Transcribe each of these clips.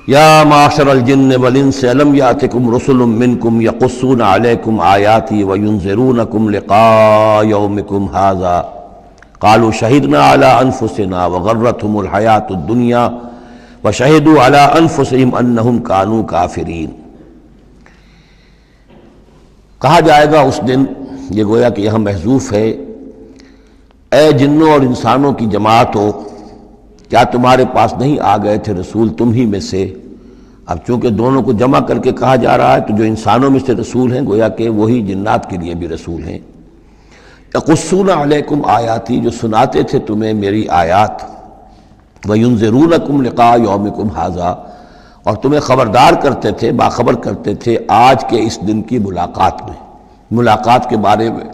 یا معاشر الجن والانس الم یاتکم رسل منکم یقصون علیکم آیاتی وینذرونکم لقاء یومکم ھذا قالوا شہدنا علی انفسنا وغرتهم الحیاۃ الدنیا وشہدوا علی انفسہم انہم کانوا کافرین۔ کہا جائے گا اس دن، یہ گویا کہ یہاں محذوف ہے، اے جنوں اور انسانوں کی جماعت ہو، کیا تمہارے پاس نہیں آ گئے تھے رسول تم ہی میں سے؟ اب چونکہ دونوں کو جمع کر کے کہا جا رہا ہے تو جو انسانوں میں سے رسول ہیں گویا کہ وہی جنات کے لیے بھی رسول ہیں۔ یقصون علیکم آیاتی، جو سناتے تھے تمہیں میری آیات، وینذرونکم لقاء یومکم ھذا، اور تمہیں خبردار کرتے تھے، باخبر کرتے تھے آج کے اس دن کی ملاقات کے بارے میں۔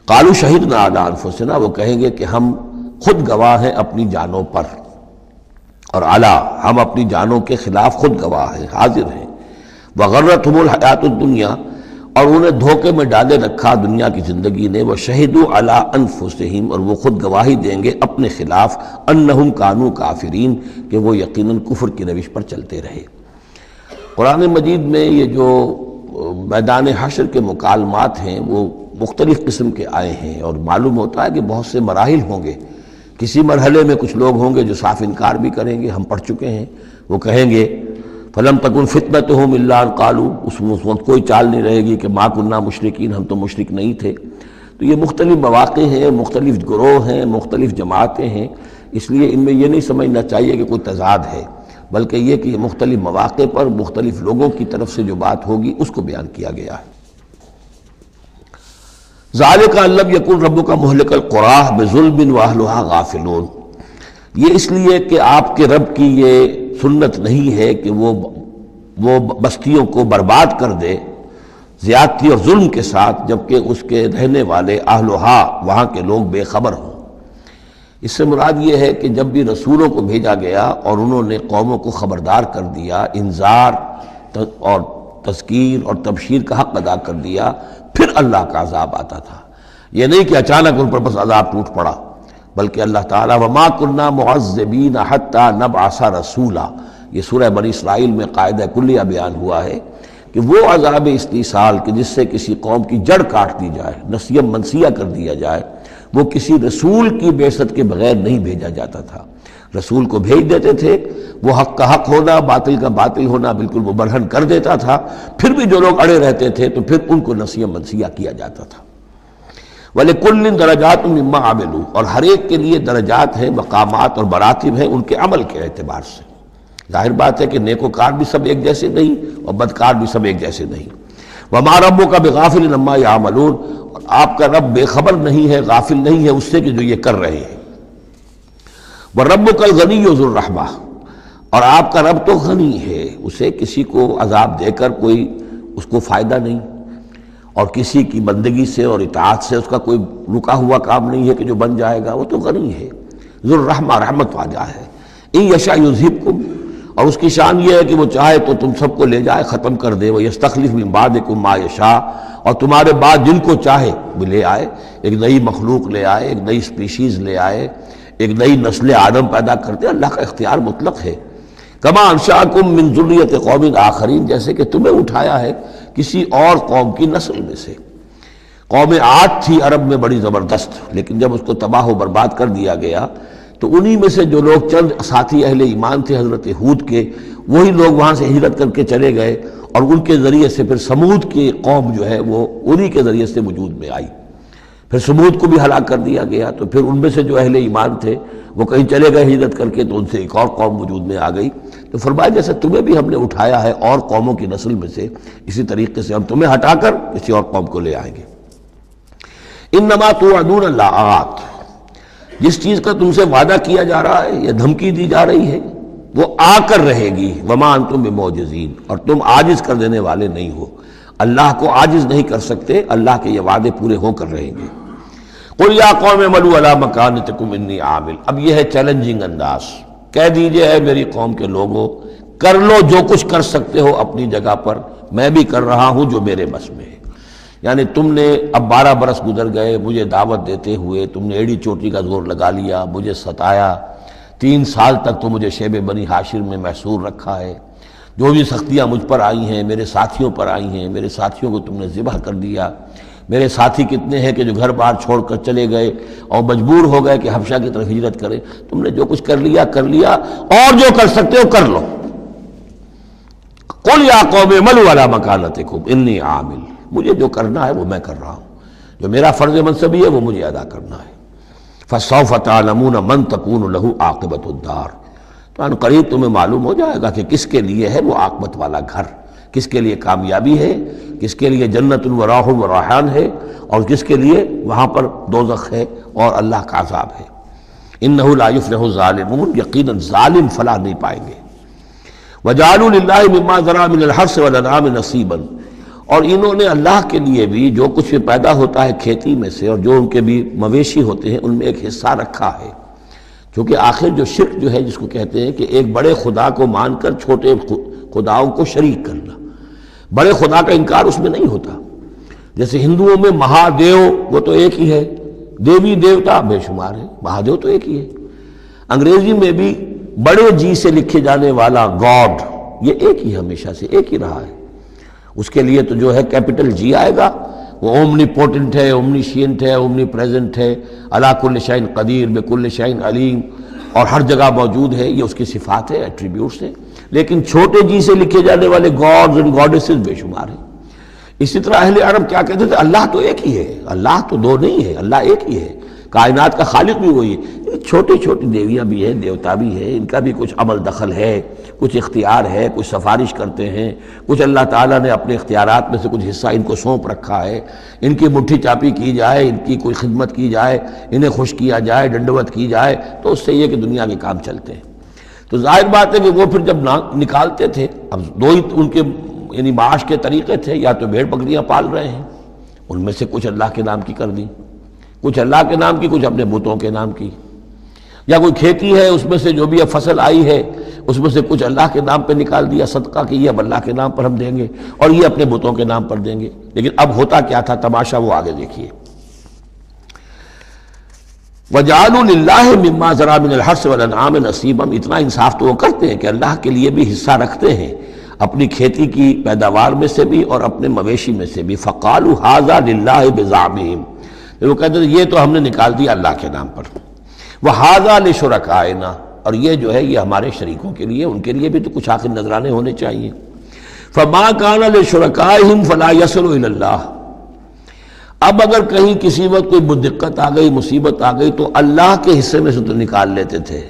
قالوا شہدنا علی انفسنا، وہ کہیں گے کہ ہم خود گواہ ہیں اپنی جانوں پر، اور علی، ہم اپنی جانوں کے خلاف خود گواہ ہیں، حاضر ہیں۔ وغرتهم الحیاۃ الدنیا، اور انہیں دھوکے میں ڈالے رکھا دنیا کی زندگی نے، وشہدوا علی انفسہم، اور وہ خود گواہی دیں گے اپنے خلاف، انہم کانوا کافرین، کہ وہ یقیناً کفر کی روش پر چلتے رہے۔ قرآن مجید میں یہ جو میدان حشر کے مکالمات ہیں وہ مختلف قسم کے آئے ہیں، اور معلوم ہوتا ہے کہ بہت سے مراحل ہوں گے۔ کسی مرحلے میں کچھ لوگ ہوں گے جو صاف انکار بھی کریں گے، ہم پڑھ چکے ہیں، وہ کہیں گے فَلَمْ تَكُنْ فِتْنَتُهُمْ إِلَّا أَنْ قَالُوا، اس وقت کوئی چال نہیں رہے گی کہ مَا كُنَّا مُشْرِكِينَ، ہم تو مشرک نہیں تھے۔ تو یہ مختلف مواقع ہیں، مختلف گروہ ہیں، مختلف جماعتیں ہیں، اس لیے ان میں یہ نہیں سمجھنا چاہیے کہ کوئی تضاد ہے، بلکہ یہ کہ یہ مختلف مواقع پر مختلف لوگوں کی طرف سے جو بات ہوگی اس کو بیان کیا گیا ہے۔ ذَلِكَ أَن لَّمْ يَكُن رَّبُّكَ مُهْلِكَ الْقُرَىٰ بِظُلْمٍ وَأَهْلُهَا غَافِلُونَ، یہ اس لیے کہ آپ کے رب کی یہ سنت نہیں ہے کہ وہ بستیوں کو برباد کر دے زیادتی اور ظلم کے ساتھ، جبکہ اس کے رہنے والے اہلها، وہاں کے لوگ بے خبر ہوں۔ اس سے مراد یہ ہے کہ جب بھی رسولوں کو بھیجا گیا اور انہوں نے قوموں کو خبردار کر دیا، انذار اور تذکیر اور تبشیر کا حق ادا کر دیا، پھر اللہ کا عذاب آتا تھا۔ یہ نہیں کہ اچانک ان پر بس عذاب ٹوٹ پڑا، بلکہ اللہ تعالیٰ وَمَا كُنَّا مُعَذِّبِينَ حَتَّى نَبْعَثَ رَسُولًا، یہ سورہ بنی اسرائیل میں قاعدہ کلیہ بیان ہوا ہے کہ وہ عذاب استیصال کہ جس سے کسی قوم کی جڑ کاٹ دی جائے، نسیم منسیہ کر دیا جائے، وہ کسی رسول کی بعثت کے بغیر نہیں بھیجا جاتا تھا۔ رسول کو بھیج دیتے تھے، وہ حق کا حق ہونا، باطل کا باطل ہونا بالکل وہ برہن کر دیتا تھا، پھر بھی جو لوگ اڑے رہتے تھے تو پھر ان کو نسیم منسیہ کیا جاتا تھا۔ وَلِكُلٍّ دَرَجَاتٌ مِّمَّا عَمِلُوا، اور ہر ایک کے لیے درجات ہیں، مقامات اور مراتب ہیں ان کے عمل کے اعتبار سے۔ ظاہر بات ہے کہ نیکوکار بھی سب ایک جیسے نہیں اور بدکار بھی سب ایک جیسے نہیں۔ وَمَا رَبُّكَ بِغَافِلٍ عَمَّا يَعْمَلُونَ، اور آپ کا رب بے خبر نہیں ہے، غافل نہیں ہے اس سے کہ جو یہ کر رہے ہیں۔ وَرَبُّكَ الْغَنِيُّ ذُو الرَّحْمَةِ، اور آپ کا رب تو غنی ہے، اسے کسی کو عذاب دے کر کوئی اس کو فائدہ نہیں، اور کسی کی بندگی سے اور اطاعت سے اس کا کوئی رکا ہوا کام نہیں ہے کہ جو بن جائے گا، وہ تو غنی ہے، ذو الرحمہ، رحمت والا ہے۔ ان یشاء یذہبکم، اور اس کی شان یہ ہے کہ وہ چاہے تو تم سب کو لے جائے، ختم کر دے، ویستخلف من بعدکم ما یشاء، اور تمہارے بعد جن کو چاہے وہ لے آئے، ایک نئی مخلوق لے آئے، ایک نئی سپیشیز لے آئے، ایک نئی نسل آدم پیدا کرتے۔ اللہ کا اختیار مطلق ہے۔ کما انشأکم من ذریۃ قوم آخرین، جیسے کہ تمہیں اٹھایا ہے کسی اور قوم کی نسل میں سے۔ قوم عاد تھی عرب میں بڑی زبردست، لیکن جب اس کو تباہ و برباد کر دیا گیا تو انہی میں سے جو لوگ چند ساتھی اہل ایمان تھے حضرت ہود کے، وہی لوگ وہاں سے ہجرت کر کے چلے گئے، اور ان کے ذریعے سے پھر سمود کی قوم جو ہے وہ انہی کے ذریعے سے وجود میں آئی۔ پھر سمود کو بھی ہلاک کر دیا گیا، تو پھر ان میں سے جو اہل ایمان تھے وہ کہیں چلے گئے ہجرت کر کے، تو ان سے ایک اور قوم وجود میں آ گئی۔ تو فرمایا جیسے تمہیں بھی ہم نے اٹھایا ہے اور قوموں کی نسل میں سے، اسی طریقے سے ہم تمہیں ہٹا کر کسی اور قوم کو لے آئیں گے۔ انما توعدون لآت، جس چیز کا تم سے وعدہ کیا جا رہا ہے یا دھمکی دی جا رہی ہے وہ آ کر رہے گی۔ وما انتم بمعجزین، اور تم عاجز کر دینے والے نہیں ہو، اللہ کو عاجز نہیں کر سکتے، اللہ کے یہ وعدے پورے ہو کر رہیں گے۔ قل یا قوم اعملوا علی مکانتکم انی عامل، اب یہ ہے چیلنجنگ انداز، کہہ دیجئے اے میری قوم کے لوگوں، کر لو جو کچھ کر سکتے ہو اپنی جگہ پر، میں بھی کر رہا ہوں جو میرے بس میں ہے۔ یعنی تم نے اب 12 برس گزر گئے مجھے دعوت دیتے ہوئے، تم نے ایڑی چوٹی کا زور لگا لیا، مجھے ستایا، 3 سال تک تو مجھے شیب بنی ہاشر میں محصور رکھا ہے، جو بھی سختیاں مجھ پر آئی ہیں، میرے ساتھیوں پر آئی ہیں، میرے ساتھیوں کو تم نے ذبح کر دیا۔ میرے ساتھی کتنے ہیں کہ جو گھر بار چھوڑ کر چلے گئے اور مجبور ہو گئے کہ حبشہ کی طرف ہجرت کریں۔ تم نے جو کچھ کر لیا اور جو کر سکتے ہو کر لو۔ قل یا قوم اعملوا علی مکانتکم انی عامل، مجھے جو کرنا ہے وہ میں کر رہا ہوں، جو میرا فرض منصبی ہے وہ مجھے ادا کرنا ہے۔ فسوف تعلمون من تکون له عاقبۃ الدار، تو ان قریب تمہیں معلوم ہو جائے گا کہ کس کے لیے ہے وہ عاقبت والا گھر، کس کے لیے کامیابی ہے، کس کے لیے جنت و راح و ریحان ہے، اور کس کے لیے وہاں پر دوزخ ہے اور اللہ کا عذاب ہے۔ انہ لا یفلح الظالمون، یقیناً ظالم فلاح نہیں پائیں گے۔ وجعلوا للہ مما ذرا من الحرث والانعام نصیبا، اور انہوں نے اللہ کے لیے بھی جو کچھ بھی پیدا ہوتا ہے کھیتی میں سے اور جو ان کے بھی مویشی ہوتے ہیں ان میں ایک حصہ رکھا ہے، کیونکہ آخر جو شرک جو ہے جس کو کہتے ہیں کہ ایک بڑے خدا کو مان کر چھوٹے خداؤں کو شریک کرنا، بڑے خدا کا انکار اس میں نہیں ہوتا۔ جیسے ہندوؤں میں مہادیو وہ تو ایک ہی ہے، دیوی دیوتا بے شمار ہے، مہادیو تو ایک ہی ہے۔ انگریزی میں بھی بڑے جی سے لکھے جانے والا گاڈ یہ ایک ہی ہمیشہ سے ایک ہی رہا ہے، اس کے لیے تو جو ہے کیپٹل جی آئے گا، وہ اومنی پوٹنٹ ہے، اومنیشینٹ ہے، اومنی پریزنٹ ہے، علی کل شیء قدیر بکل شیء علیم، اور ہر جگہ موجود ہے، یہ اس کی صفات ہے، ایٹریبیوٹس ہیں۔ لیکن چھوٹے جی سے لکھے جانے والے گاڈز اینڈ گاڈیسز بے شمار ہیں۔ اسی طرح اہل عرب کیا کہتے تھے؟ اللہ تو ایک ہی ہے، اللہ تو دو نہیں ہے، اللہ ایک ہی ہے، کائنات کا خالق بھی وہی ہے۔ چھوٹی چھوٹی دیویاں بھی ہیں، دیوتا بھی ہیں، ان کا بھی کچھ عمل دخل ہے، کچھ اختیار ہے، کچھ سفارش کرتے ہیں، کچھ اللہ تعالیٰ نے اپنے اختیارات میں سے کچھ حصہ ان کو سونپ رکھا ہے، ان کی مٹھی چاپی کی جائے، ان کی کوئی خدمت کی جائے، انہیں خوش کیا جائے، ڈنڈوت کی جائے، تو اس سے یہ کہ دنیا کے کام چلتے ہیں۔ تو ظاہر بات ہے کہ وہ پھر جب نکالتے تھے، اب دو ہی ان کے یعنی معاش کے طریقے تھے، یا تو بھیڑ بکریاں پال رہے ہیں، ان میں سے کچھ اللہ کے نام کی کر دی، کچھ اللہ کے نام کی، کچھ اپنے بتوں کے نام کی، یا کوئی کھیتی ہے اس میں سے جو بھی اب فصل آئی ہے اس میں سے کچھ اللہ کے نام پہ نکال دیا صدقہ کہ یہ اب اللہ کے نام پر ہم دیں گے اور یہ اپنے بتوں کے نام پر دیں گے۔ لیکن اب ہوتا کیا تھا تماشا وہ آگے دیکھیے۔ وَجَعَلُوا لِلَّهِ مِمَّا ذَرَا مِنَ الْحَرْثِ وَالْأَنْعَامِ نَصِيبًا، اتنا انصاف تو وہ کرتے ہیں کہ اللہ کے لیے بھی حصہ رکھتے ہیں اپنی کھیتی کی پیداوار میں سے بھی اور اپنے مویشی میں سے بھی۔ فَقَالُوا هَذَا لِلَّهِ بِزَعْمِهِمْ، وہ کہتے ہیں یہ تو ہم نے نکال دیا اللہ کے نام پر۔ وَهَذَا لِشُرَكَائِنَا، اور یہ جو ہے یہ ہمارے شریکوں کے لیے، ان کے لیے بھی تو کچھ آخر نذرانے ہونے چاہیے۔ فَمَا كَانَ لِشُرَكَائِهِمْ فَلَا يَصِلُ إِلَى اللَّهِ، اب اگر کہیں کسی وقت کوئی دقت آ گئی، مصیبت آ گئی، تو اللہ کے حصے میں سے تو نکال لیتے تھے،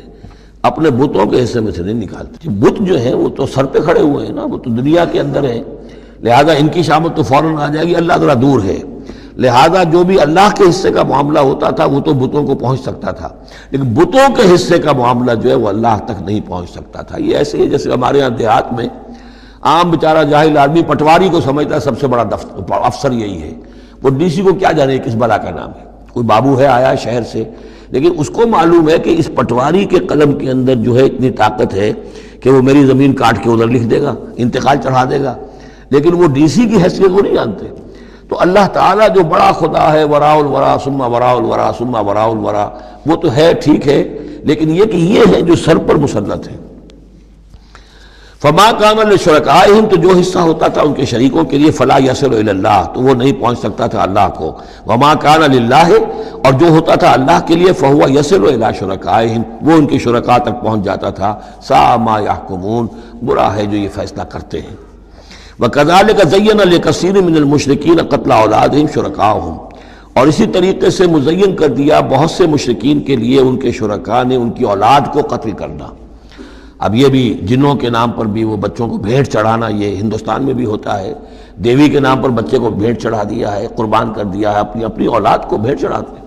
اپنے بتوں کے حصے میں سے نہیں نکالتے۔ بت جو ہیں وہ تو سر پہ کھڑے ہوئے ہیں نا، وہ تو دنیا کے اندر ہے، لہذا ان کی شامت تو فوراً آ جائے گی، اللہ ذرا دور ہے، لہذا جو بھی اللہ کے حصے کا معاملہ ہوتا تھا وہ تو بتوں کو پہنچ سکتا تھا، لیکن بتوں کے حصے کا معاملہ جو ہے وہ اللہ تک نہیں پہنچ سکتا تھا۔ یہ ایسے ہی جیسے ہمارے یہاں دیہات میں عام بیچارہ جاہل آدمی پٹواری کو سمجھتا ہے سب سے بڑا افسر یہی ہے، وہ ڈی سی کو کیا جانے کس بلا کا نام ہے، کوئی بابو ہے آیا شہر سے، لیکن اس کو معلوم ہے کہ اس پٹواری کے قلم کے اندر جو ہے اتنی طاقت ہے کہ وہ میری زمین کاٹ کے ادھر لکھ دے گا، انتقال چڑھا دے گا، لیکن وہ ڈی سی کی حیثیت وہ نہیں جانتے۔ تو اللہ تعالیٰ جو بڑا خدا ہے، وراء الورا ثم وراء الورا ثم وراء الورا، وہ تو ہے ٹھیک ہے، لیکن یہ کہ یہ ہے جو سر پر مسلط ہے۔ فما کان لشرکائہم، تو جو حصہ ہوتا تھا ان کے شریکوں کے لیے، فلا یصل الی اللہ، تو وہ نہیں پہنچ سکتا تھا اللہ کو۔ وما کان للہ، اور جو ہوتا تھا اللہ کے لیے، فہو یصل الی شرکائہم، وہ ان کے شرکاء تک پہنچ جاتا تھا۔ ساء ما یحکمون، برا ہے جو یہ فیصلہ کرتے ہیں۔ وَكَذَلِكَ زَيَّنَ لِكَثِيرٍ مِّنَ الْمُشْرِكِينَ قَتْلَ أَوْلَادِهِمْ شُرَكَاؤُهُمْ، اور اسی طریقے سے مزین کر دیا بہت سے مشرکین کے لیے ان کے شرکاء نے ان کی اولاد کو قتل کرنا۔ اب یہ بھی جنوں کے نام پر بھی وہ بچوں کو بھیٹ چڑھانا، یہ ہندوستان میں بھی ہوتا ہے، دیوی کے نام پر بچے کو بھیٹ چڑھا دیا ہے، قربان کر دیا ہے، اپنی اولاد کو بھیٹ چڑھاتے ہیں،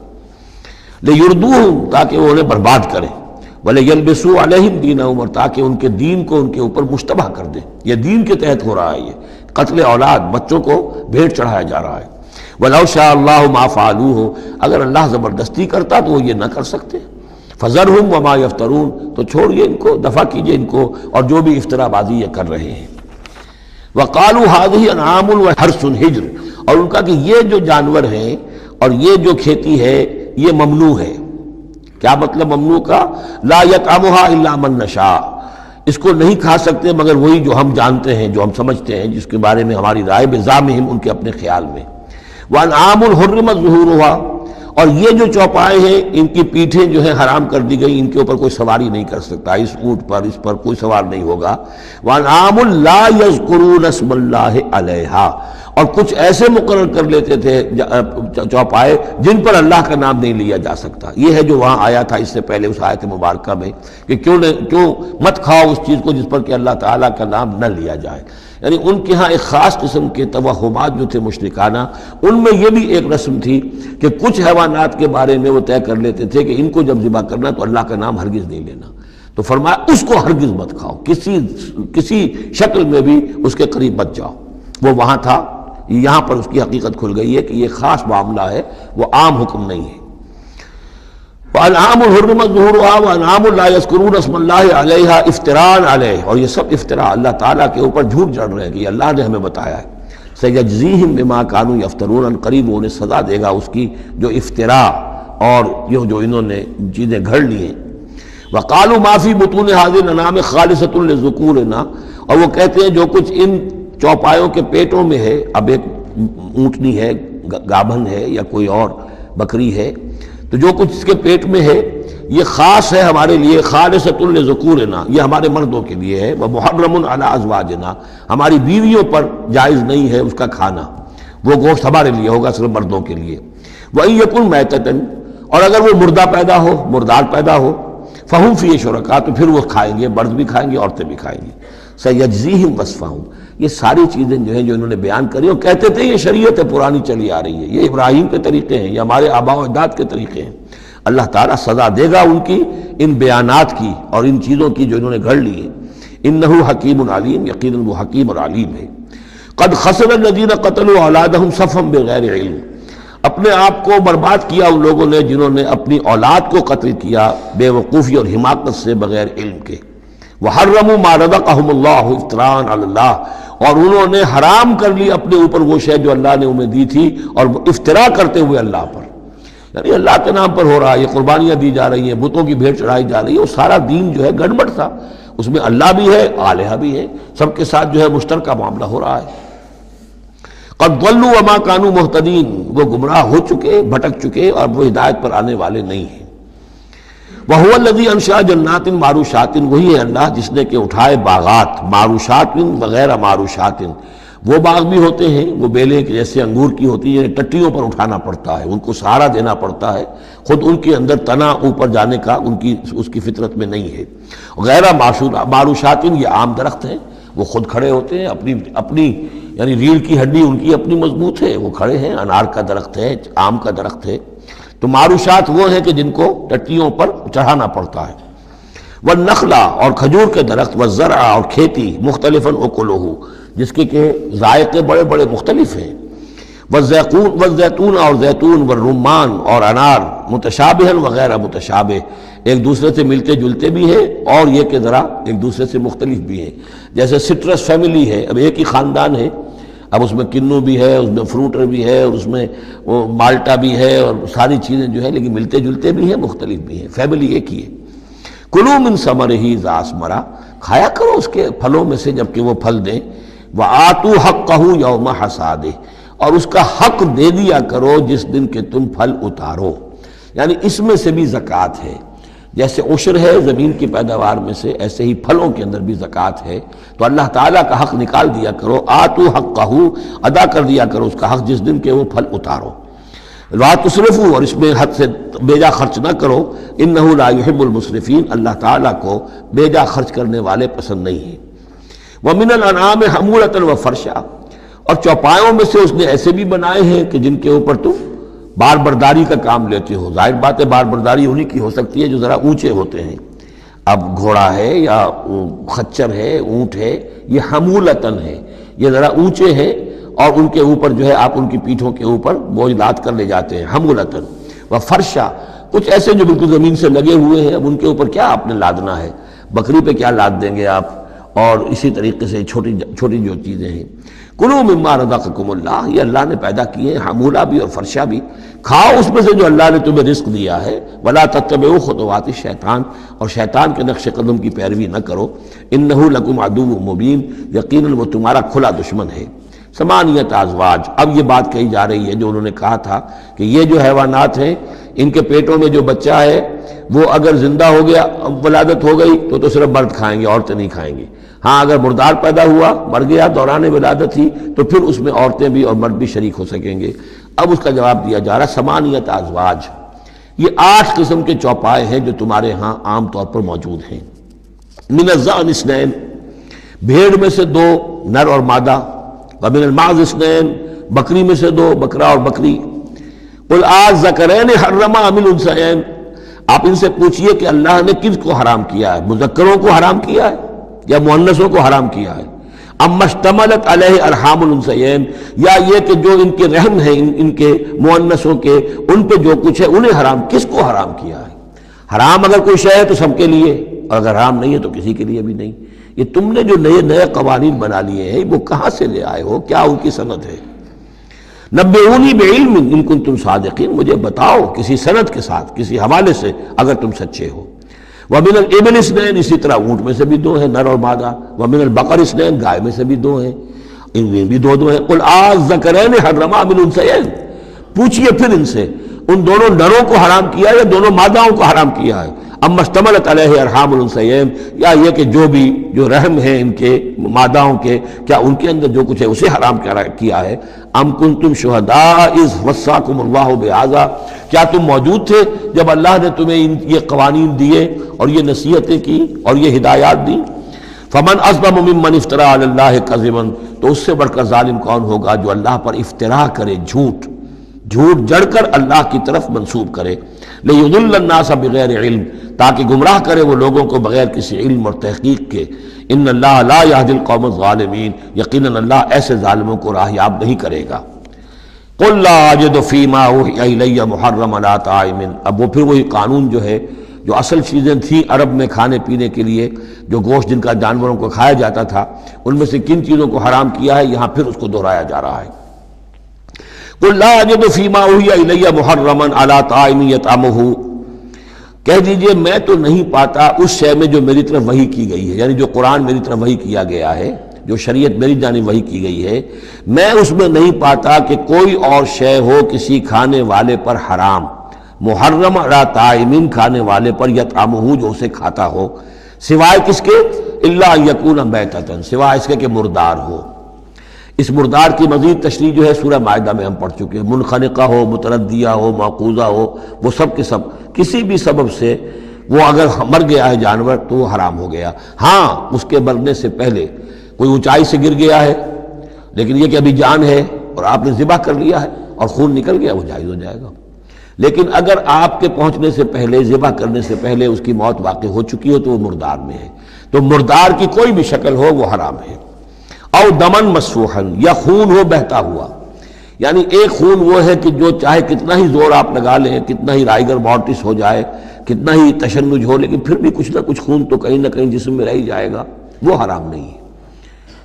لِيُرْدُوهُمْ، تاکہ وہ انہیں برباد کریں، وَلِيَلْبِسُوا عَلَيْهِمْ دِينَهُمْ، اور تاکہ ان کے دین کو ان کے اوپر مشتبہ کر دیں۔ یہ دین کے تحت ہو رہا ہے، یہ قتل اولاد، بچوں کو بھیٹ چڑھایا جا رہا ہے۔ وَلَوْ شَاءَ اللَّهُ مَا فَعَلُوهُ، اگر اللہ زبردستی کرتا تو وہ یہ نہ کر سکتے۔ فَذَرْهُمْ وَمَا يَفْتَرُونَ، تو چھوڑیے ان کو، دفع کیجیے ان کو اور جو بھی افترا بازی یہ کر رہے ہیں۔ وَقَالُوا هَٰذِهِ أَنْعَامٌ وَحَرْثٌ حِجْرٌ، اور ان کا کہ یہ جو جانور ہیں اور یہ جو کھیتی ہے یہ ممنوع ہے، کیا مطلب ممنوع کا؟ لا یطعمھا الا من نشاء، اس کو نہیں کھا سکتے مگر وہی جو ہم جانتے ہیں، جو ہم سمجھتے ہیں، جس کے بارے میں ہماری رائے بزعمہم، ان کے اپنے خیال میں۔ وانعام حرمت ظہورھا، اور یہ جو چوپائے ہیں ان کی پیٹھیں جو ہیں حرام کر دی گئی، ان کے اوپر کوئی سواری نہیں کر سکتا، اس اونٹ پر، اس پر کوئی سوار نہیں ہوگا۔ وانعام لا یذکرون اسم اللہ علیہا، اور کچھ ایسے مقرر کر لیتے تھے چوپائے جن پر اللہ کا نام نہیں لیا جا سکتا۔ یہ ہے جو وہاں آیا تھا اس سے پہلے اس آیت مبارکہ میں کہ کیوں مت کھاؤ اس چیز کو جس پر کہ اللہ تعالیٰ کا نام نہ لیا جائے۔ یعنی ان کے ہاں ایک خاص قسم کے توہمات جو تھے مشرکانہ، ان میں یہ بھی ایک رسم تھی کہ کچھ حیوانات کے بارے میں وہ طے کر لیتے تھے کہ ان کو جب ذبح کرنا تو اللہ کا نام ہرگز نہیں لینا، تو فرمایا اس کو ہرگز مت کھاؤ، کسی شکل میں بھی اس کے قریب مت جاؤ۔ وہ وہاں تھا، یہاں پر اس کی حقیقت کھل گئی ہے کہ یہ خاص معاملہ ہے، وہ عام حکم نہیں ہے۔ وَأَنْعَامٌ حُرِّمَتْ ظُهُورُهَا وَأَنْعَامٌ لَا يَذْكُرُونَ اسْمَ اللَّهِ عَلَيْهَا افْتِرَاءً عَلَيْهِ، اور یہ سب افطرا اللہ تعالیٰ کے اوپر جھوٹ جڑ رہے ہیں کہ یہ اللہ نے ہمیں بتایا ہے۔ سَيَجْزِيهِمْ بِمَا كَانُوا يَفْتَرُونَ، قریب انہیں سزا دے گا اس کی جو افطرا اور یہ جو انہوں نے چیزیں گھڑ لی ہیں۔ وَقَالُوا مَا فِي بُطُونِ هَذِهِ الْأَنْعَامِ خَالِصَةٌ لِذُكُورِنَا، اور وہ کہتے ہیں جو کچھ ان چوپایوں کے پیٹوں میں ہے، اب ایک اونٹنی ہے، گابھن ہے یا کوئی اور بکری ہے، تو جو کچھ اس کے پیٹ میں ہے یہ خاص ہے ہمارے لیے، خالصۃ لذکورنا، یہ ہمارے مردوں کے لیے ہے، ومحرم علی ازواجنا، ہماری بیویوں پر جائز نہیں ہے اس کا کھانا، وہ گوشت ہمارے لیے ہوگا صرف مردوں کے لیے۔ وَإِن یکن میتۃ، اور اگر وہ مردہ پیدا ہو، مردار پیدا ہو، فہم فیہ شرکاء، تو پھر وہ کھائیں گے، مرد بھی کھائیں گے، عورتیں بھی کھائیں گی۔ سیجزیہم وصفہم، یہ ساری چیزیں جو ہیں جو انہوں نے بیان کری، اور کہتے تھے یہ شریعت پرانی چلی آ رہی ہے، یہ ابراہیم کے طریقے ہیں، یہ ہمارے آباء و اجداد کے طریقے ہیں۔ اللہ تعالیٰ سزا دے گا ان کی ان بیانات کی اور ان چیزوں کی جو انہوں نے گھڑ لی ہیں۔ انہ حکیم علیم، یقیناً وہ حکیم اور علیم ہے۔ قد خسر الذین قتلوا اولادہم صفحا بغیر علم، اپنے آپ کو برباد کیا ان لوگوں نے جنہوں نے اپنی اولاد کو قتل کیا بے وقوفی اور حماقت سے، بغیر علم کے۔ وحرموا ما رزقهم اللہ افتراء علی اللہ، اور انہوں نے حرام کر لی اپنے اوپر وہ شے جو اللہ نے انہیں دی تھی، اور افتراء کرتے ہوئے اللہ پر، یعنی اللہ کے نام پر ہو رہا ہے، یہ قربانیاں دی جا رہی ہیں، بتوں کی بھیٹ چڑھائی جا رہی ہے، وہ سارا دین جو ہے گڑبڑ تھا، اس میں اللہ بھی ہے، آلہہ بھی ہے، سب کے ساتھ جو ہے مشترکہ معاملہ ہو رہا ہے۔ قد ضلوا وما كانوا مهتدين، وہ گمراہ ہو چکے، بھٹک چکے، اور وہ ہدایت پر آنے والے نہیں ہیں۔ وَهُوَ الَّذِي أَنشَأَ جَنَّاتٍ مَعْرُوشَاتٍ، وہی ہے اللہ جس نے کہ اٹھائے باغات، معروشات وغیرہ معروشات، وہ باغ بھی ہوتے ہیں وہ بیلیں کے جیسے انگور کی ہوتی ہیں، ٹٹیوں پر اٹھانا پڑتا ہے، ان کو سہارا دینا پڑتا ہے، خود ان کے اندر تنا اوپر جانے کا اس کی فطرت میں نہیں ہے۔ غیر معروشات، یہ عام درخت ہیں، وہ خود کھڑے ہوتے ہیں، اپنی یعنی ریڑھ کی ہڈی ان کی اپنی مضبوط ہے، وہ کھڑے ہیں، انار کا درخت ہے، آم کا درخت ہے۔ تو معروشات وہ ہیں کہ جن کو ٹٹیوں پر چڑھانا پڑتا ہے۔ والنخلا، اور کھجور کے درخت، والزرع، اور کھیتی، مختلفاً اکلہ، جس کے کہ ذائقے بڑے بڑے مختلف ہیں۔ والزیتون، اور زیتون، والرمان، اور انار، متشابہا وغیر متشابہ، ایک دوسرے سے ملتے جلتے بھی ہیں اور یہ کہ ذرا ایک دوسرے سے مختلف بھی ہیں۔ جیسے سٹرس فیملی ہے، اب ایک ہی خاندان ہے، اب اس میں کنو بھی ہے، اس میں فروٹر بھی ہے، اور اس میں وہ مالٹا بھی ہے، اور ساری چیزیں جو ہے لیکن ملتے جلتے بھی ہیں، مختلف بھی ہیں، فیملی ایک ہی ہے۔ کلوا من ثمرہ اذا اثمر، کھایا کرو اس کے پھلوں میں سے جب کہ وہ پھل دیں۔ وآتوا حقہ یوم حصادہ، اور اس کا حق دے دیا کرو جس دن کہ تم پھل اتارو، یعنی اس میں سے بھی زکوٰۃ ہے، جیسے عشر ہے زمین کی پیداوار میں سے، ایسے ہی پھلوں کے اندر بھی زکوٰۃ ہے، تو اللہ تعالیٰ کا حق نکال دیا کرو، آتوا حقہ، ادا کر دیا کرو اس کا حق جس دن کہ وہ پھل اتارو۔ لا تسرفوا، اور اس میں حد سے بیجا خرچ نہ کرو، انہ لا یحب المسرفین، اللہ تعالیٰ کو بیجا خرچ کرنے والے پسند نہیں ہیں۔ ومن الانعام حمولۃ وفرشا، اور چوپایوں میں سے اس نے ایسے بھی بنائے ہیں کہ جن کے اوپر تم بار برداری کا کام لیتے ہو۔ ظاہر بات ہے بار برداری انہی کی ہو سکتی ہے جو ذرا اونچے ہوتے ہیں، اب گھوڑا ہے یا خچر ہے، اونٹ ہے، یہ حمولتاً ہے، یہ ذرا اونچے ہیں اور ان کے اوپر جو ہے آپ ان کی پیٹھوں کے اوپر بوجھ لاد کر لے جاتے ہیں، حمولتاً وفرشا، کچھ ایسے جو بالکل زمین سے لگے ہوئے ہیں، اب ان کے اوپر کیا آپ نے لادنا ہے، بکری پہ کیا لاد دیں گے آپ، اور اسی طریقے سے چھوٹی چھوٹی جو چیزیں ہیں، کلوا مما رزقکم اللہ، یہ اللہ نے پیدا کیے ہیں، حمولہ بھی اور فرشہ بھی، کھاؤ اس میں سے جو اللہ نے تمہیں رزق دیا ہے، ولا تتبعوا خطوات الشیطان، اور شیطان کے نقش قدم کی پیروی نہ کرو، انہ لکم عدو مبین، یقیناً وہ تمہارا کھلا دشمن ہے۔ ثمانیۃ ازواج، اب یہ بات کہی جا رہی ہے جو انہوں نے کہا تھا کہ یہ جو حیوانات ہیں ان کے پیٹوں میں جو بچہ ہے وہ اگر زندہ ہو گیا، ولادت ہو گئی تو صرف مرد کھائیں گے، عورتیں نہیں کھائیں گے۔ ہاں اگر مردار پیدا ہوا، مر گیا دوران ولادت ہی، تو پھر اس میں عورتیں بھی اور مرد بھی شریک ہو سکیں گے۔ اب اس کا جواب دیا جا رہا ثمانیۃ ازواج، یہ 8 قسم کے چوپائے ہیں جو تمہارے ہاں عام طور پر موجود ہیں۔ من الضأن اثنین، بھیڑ میں سے 2 نر اور مادہ، ومن المعز اثنین، بکری میں سے 2 بکرا اور بکری۔ قل الذکرین حرم ام الانثیین، آپ ان سے پوچھئے کہ اللہ نے کس کو حرام کیا ہے، مذکروں کو حرام کیا ہے یا مؤنثوں کو حرام کیا ہے؟ اما اشتملت علیہ ارحام الانثیین، یا یہ کہ جو ان کے رحم ہیں ان کے مؤنثوں کے، ان پہ جو کچھ ہے انہیں حرام، کس کو حرام کیا ہے؟ حرام اگر کوئی شے ہے تو سب کے لیے، اور اگر حرام نہیں ہے تو کسی کے لیے بھی نہیں۔ یہ تم نے جو نئے قوانین بنا لیے ہیں وہ کہاں سے لے آئے ہو، کیا ان کی سند ہے؟ نبئونی بعلم ان کنتم صادقین، مجھے بتاؤ کسی سند کے ساتھ، کسی حوالے سے اگر تم سچے ہو۔ ومن الابل اثنین، اسی طرح اونٹ میں سے بھی 2 ہیں نر اور مادہ۔ ومن البقر اثنین، گائے میں سے بھی 2 ہیں، ان میں بھی 2 ہیں۔ قل الذکرین حرم ام الانثیین، پوچھئے پھر ان سے ان دونوں نروں کو حرام کیا ہے یا دونوں ماداؤں کو حرام کیا ہے؟ اما اشتملت علیہ ارحام الانثیین، یا یہ کہ جو رحم ہیں ان کے ماداؤں کے، کیا ان کے اندر جو کچھ ہے اسے حرام کیا ہے؟ ام کنتم شہداء اذ وصاکم اللہ بہذا، کیا تم موجود تھے جب اللہ نے تمہیں یہ قوانین دیے اور یہ نصیحتیں کی اور یہ ہدایات دی؟ فمن اظلم ممن افترى علی اللہ کذبا، تو اس سے بڑھ کر ظالم کون ہوگا جو اللہ پر افتراء کرے، جھوٹ جڑ کر اللہ کی طرف منسوب کرے۔ لیضل الناس بغیر علم، تاکہ گمراہ کرے وہ لوگوں کو بغیر کسی علم اور تحقیق کے۔ ان اللہ لا یہدی القوم الظالمین، یقیناً اللہ ایسے ظالموں کو راہیاب نہیں کرے گا۔ قل لا اجد فیما اوحی الی محرما علی طاعم، اب وہ پھر وہی قانون جو ہے، جو اصل چیزیں تھیں عرب میں کھانے پینے کے لیے، جو گوشت جن کا جانوروں کو کھایا جاتا تھا، ان میں سے کن چیزوں کو حرام کیا ہے، یہاں پھر اس کو دہرایا جا رہا ہے۔ قل لا اجد فیما اوحی الی محرما علی طاعم یطعمہ، کہہ دیجئے میں تو نہیں پاتا اس شے میں جو میری طرف وحی کی گئی ہے، یعنی جو قرآن میری طرف وحی کیا گیا ہے، جو شریعت میری جانب وحی کی گئی ہے، میں اس میں نہیں پاتا کہ کوئی اور شے ہو کسی کھانے والے پر حرام، محرم علی طاعم، کھانے والے پر، یطعمہ جو اسے کھاتا ہو، سوائے کس کے؟ الا ان یکون میتۃ، سوائے اس کے کہ مردار ہو۔ اس مردار کی مزید تشریح جو ہے سورہ مائدہ میں ہم پڑھ چکے ہیں، منخنقہ ہو، متردیہ ہو، موقوذہ ہو، وہ سب کے سب کسی بھی سبب سے وہ اگر مر گیا ہے جانور تو وہ حرام ہو گیا۔ ہاں اس کے مرنے سے پہلے کوئی اونچائی سے گر گیا ہے، لیکن یہ کہ ابھی جان ہے اور آپ نے ذبح کر لیا ہے اور خون نکل گیا، وہ جائز ہو جائے گا۔ لیکن اگر آپ کے پہنچنے سے پہلے، ذبح کرنے سے پہلے اس کی موت واقع ہو چکی ہو تو وہ مردار میں ہے، تو مردار کی کوئی بھی شکل ہو وہ حرام ہے۔ او دمن مسفوحا، یا خون ہو بہتا ہوا، یعنی ایک خون وہ ہے کہ جو چاہے کتنا ہی زور آپ لگا لیں، کتنا ہی رائگر مورٹس ہو جائے، کتنا ہی تشنج ہو، لیکن پھر بھی کچھ نہ کچھ خون تو کہیں نہ کہیں جسم میں رہ ہی جائے گا، وہ حرام نہیں ہے۔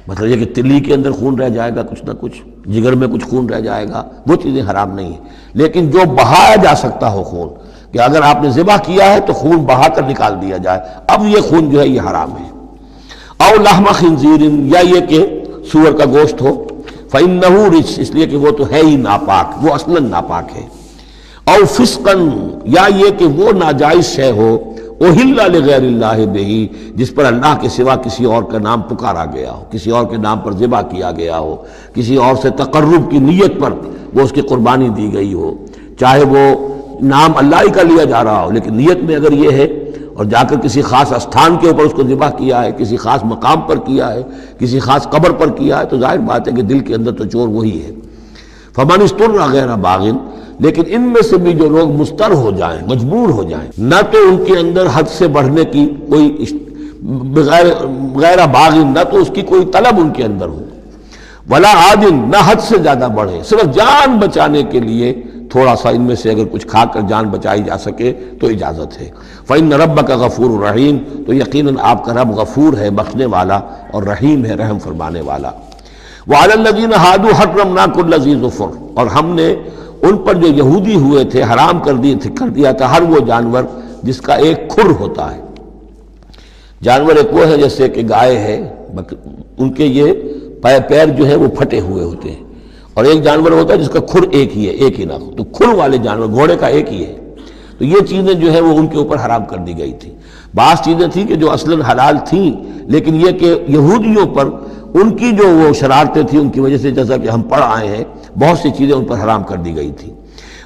مطلب یہ کہ تلی کے اندر خون رہ جائے گا کچھ نہ کچھ، جگر میں کچھ خون رہ جائے گا، وہ چیزیں حرام نہیں ہیں۔ لیکن جو بہایا جا سکتا ہو خون، کہ اگر آپ نے ذبح کیا ہے تو خون بہا کر نکال دیا جائے، اب یہ خون جو ہے یہ حرام ہے۔ او لحم خنزیر، یا یہ کہ سور کا گوشت ہو، فإنہ رجس، اس لیے کہ وہ تو ہے ہی ناپاک، وہ اصلاً ناپاک ہے۔ او فسقا، یا یہ کہ وہ ناجائز شے ہو، احل لغیر اللہ بہ، جس پر اللہ کے سوا کسی اور کا نام پکارا گیا ہو، کسی اور کے نام پر ذبح کیا گیا ہو، کسی اور سے تقرب کی نیت پر وہ اس کی قربانی دی گئی ہو، چاہے وہ نام اللہ ہی کا لیا جا رہا ہو لیکن نیت میں اگر یہ ہے، اور جا کر کسی خاص استھان کے اوپر اس کو ذبح کیا ہے، کسی خاص مقام پر کیا ہے، کسی خاص قبر پر کیا ہے، تو ظاہر بات ہے کہ دل کے اندر تو چور وہی ہے۔ فمن اضطر غیر باغ، لیکن ان میں سے بھی جو لوگ مضطر ہو جائیں، مجبور ہو جائیں، نہ تو ان کے اندر حد سے بڑھنے کی کوئی غیر باغ، نہ تو اس کی کوئی طلب ان کے اندر ہو، ولا عاد، نہ حد سے زیادہ بڑھے، صرف جان بچانے کے لیے تھوڑا سا ان میں سے اگر کچھ کھا کر جان بچائی جا سکے تو اجازت ہے۔ فإن ربک غفور رحیم، تو یقیناً آپ کا رب غفور ہے، بخشنے والا، اور رحیم ہے، رحم فرمانے والا۔ وعلی الذین ہادوا حرمنا کل ذی ظفر، اور ہم نے ان پر جو یہودی ہوئے تھے حرام کر دیا تھا ہر وہ جانور جس کا ایک کھر ہوتا ہے۔ جانور ایک وہ ہے جیسے کہ گائے ہے، ان کے یہ پیر جو ہے وہ پھٹے ہوئے ہوتے ہیں، اور ایک جانور ہوتا ہے جس کا کھر ایک ہی ہے، ایک ہی ناخن، تو کھر والے جانور گھوڑے کا ایک ہی ہے، تو یہ چیزیں جو ہے وہ ان کے اوپر حرام کر دی گئی تھی۔ بعض چیزیں تھیں کہ جو اصلاً حلال تھیں، لیکن یہ کہ یہودیوں پر ان کی جو وہ شرارتیں تھیں ان کی وجہ سے، جیسا کہ ہم پڑھ آئے ہیں، بہت سی چیزیں ان پر حرام کر دی گئی تھیں۔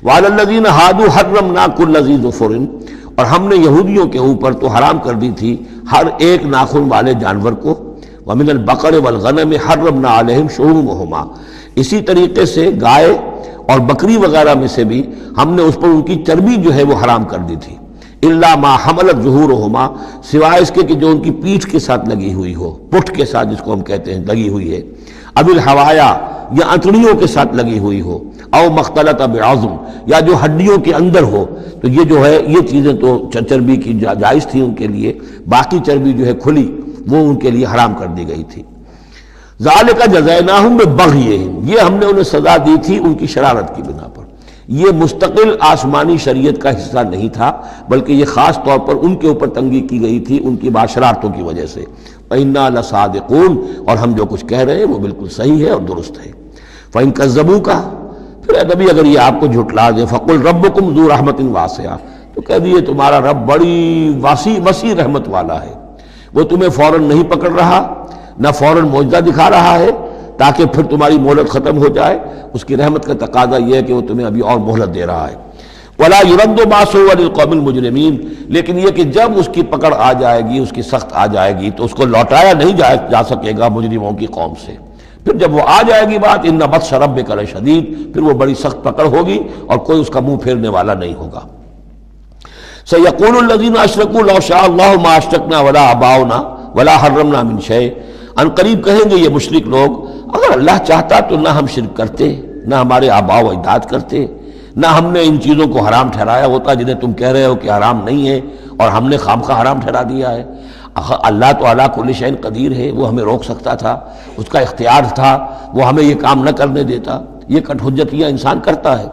وعلی الذین ہادوا حرمنا کل ذی ظفر، اور ہم نے یہودیوں کے اوپر تو حرام کر دی تھی ہر ایک ناخن والے جانور کو۔ ومن البقر والغنم حرمنا علیہم شحومہما، اسی طریقے سے گائے اور بکری وغیرہ میں سے بھی ہم نے اس پر ان کی چربی جو ہے وہ حرام کر دی تھی۔ الا ما حملت ظہورہما، سوائے اس کے کہ جو ان کی پیٹھ کے ساتھ لگی ہوئی ہو، پٹھ کے ساتھ جس کو ہم کہتے ہیں لگی ہوئی ہے، اب الحوایا، یا انتڑیوں کے ساتھ لگی ہوئی ہو، او مختلط بعظم، یا جو ہڈیوں کے اندر ہو، تو یہ جو ہے یہ چیزیں تو چربی کی جائز تھی ان کے لیے، باقی چربی جو ہے کھلی وہ ان کے لیے حرام کر دی گئی تھی۔ ذالک جزیناہم ببغیہم، یہ ہم نے انہیں سزا دی تھی ان کی شرارت کی بنا پر۔ یہ مستقل آسمانی شریعت کا حصہ نہیں تھا، بلکہ یہ خاص طور پر ان کے اوپر تنگی کی گئی تھی ان کی شرارتوں کی وجہ سے۔ وَإِنَّا لَصَادِقُونَ، اور ہم جو کچھ کہہ رہے ہیں وہ بالکل صحیح ہے اور درست ہے۔ فَإِن كَذَّبُوكَ، پھر اے نبی اگر یہ آپ کو جھٹلا دے، فَقُلْ رَبُّكُمْ ذُو رَحْمَةٍ وَاسِعَةٍ، تو کہہ دیے تمہارا رب بڑی وسیع رحمت والا ہے، وہ تمہیں فوراً نہیں پکڑ رہا، نہ فوراً معجزہ دکھا رہا ہے تاکہ پھر تمہاری مہلت ختم ہو جائے، اس کی رحمت کا تقاضا یہ ہے کہ وہ تمہیں ابھی اور مہلت دے رہا ہے۔ وَلَا يُرَدُّ بَأْسُهُ عَنِ الْقَوْمِ الْمُجْرِمِينَ، لیکن یہ کہ جب اس کی پکڑ آ جائے گی، اس کی سخت آ جائے گی، تو اس کو لوٹایا نہیں جا سکے گا مجرموں کی قوم سے۔ پھر جب وہ آ جائے گی بات، إِنَّ بَطْشَ رَبِّكَ لَشَدِيدٌ، پھر وہ بڑی سخت پکڑ ہوگی اور کوئی اس کا منہ پھیرنے والا نہیں ہوگا۔ سَيَقُولُ الَّذِينَ أَشْرَكُوا لَوْ شَاءَ اللَّهُ مَا أَشْرَكْنَا وَلَا آبَاؤُنَا وَلَا حَرَّمْنَا مِنْ شَيْءٍ، ان قریب کہیں گے یہ مشرک لوگ، اگر اللہ چاہتا تو نہ ہم شرک کرتے، نہ ہمارے آباء و اجداد کرتے، نہ ہم نے ان چیزوں کو حرام ٹھہرایا ہوتا جنہیں تم کہہ رہے ہو کہ حرام نہیں ہے اور ہم نے خامخواہ حرام ٹھہرا دیا ہے۔ اللہ تو علی کل شیء قدیر ہے، وہ ہمیں روک سکتا تھا، اس کا اختیار تھا، وہ ہمیں یہ کام نہ کرنے دیتا۔ یہ کٹ حجتیاں انسان کرتا ہے۔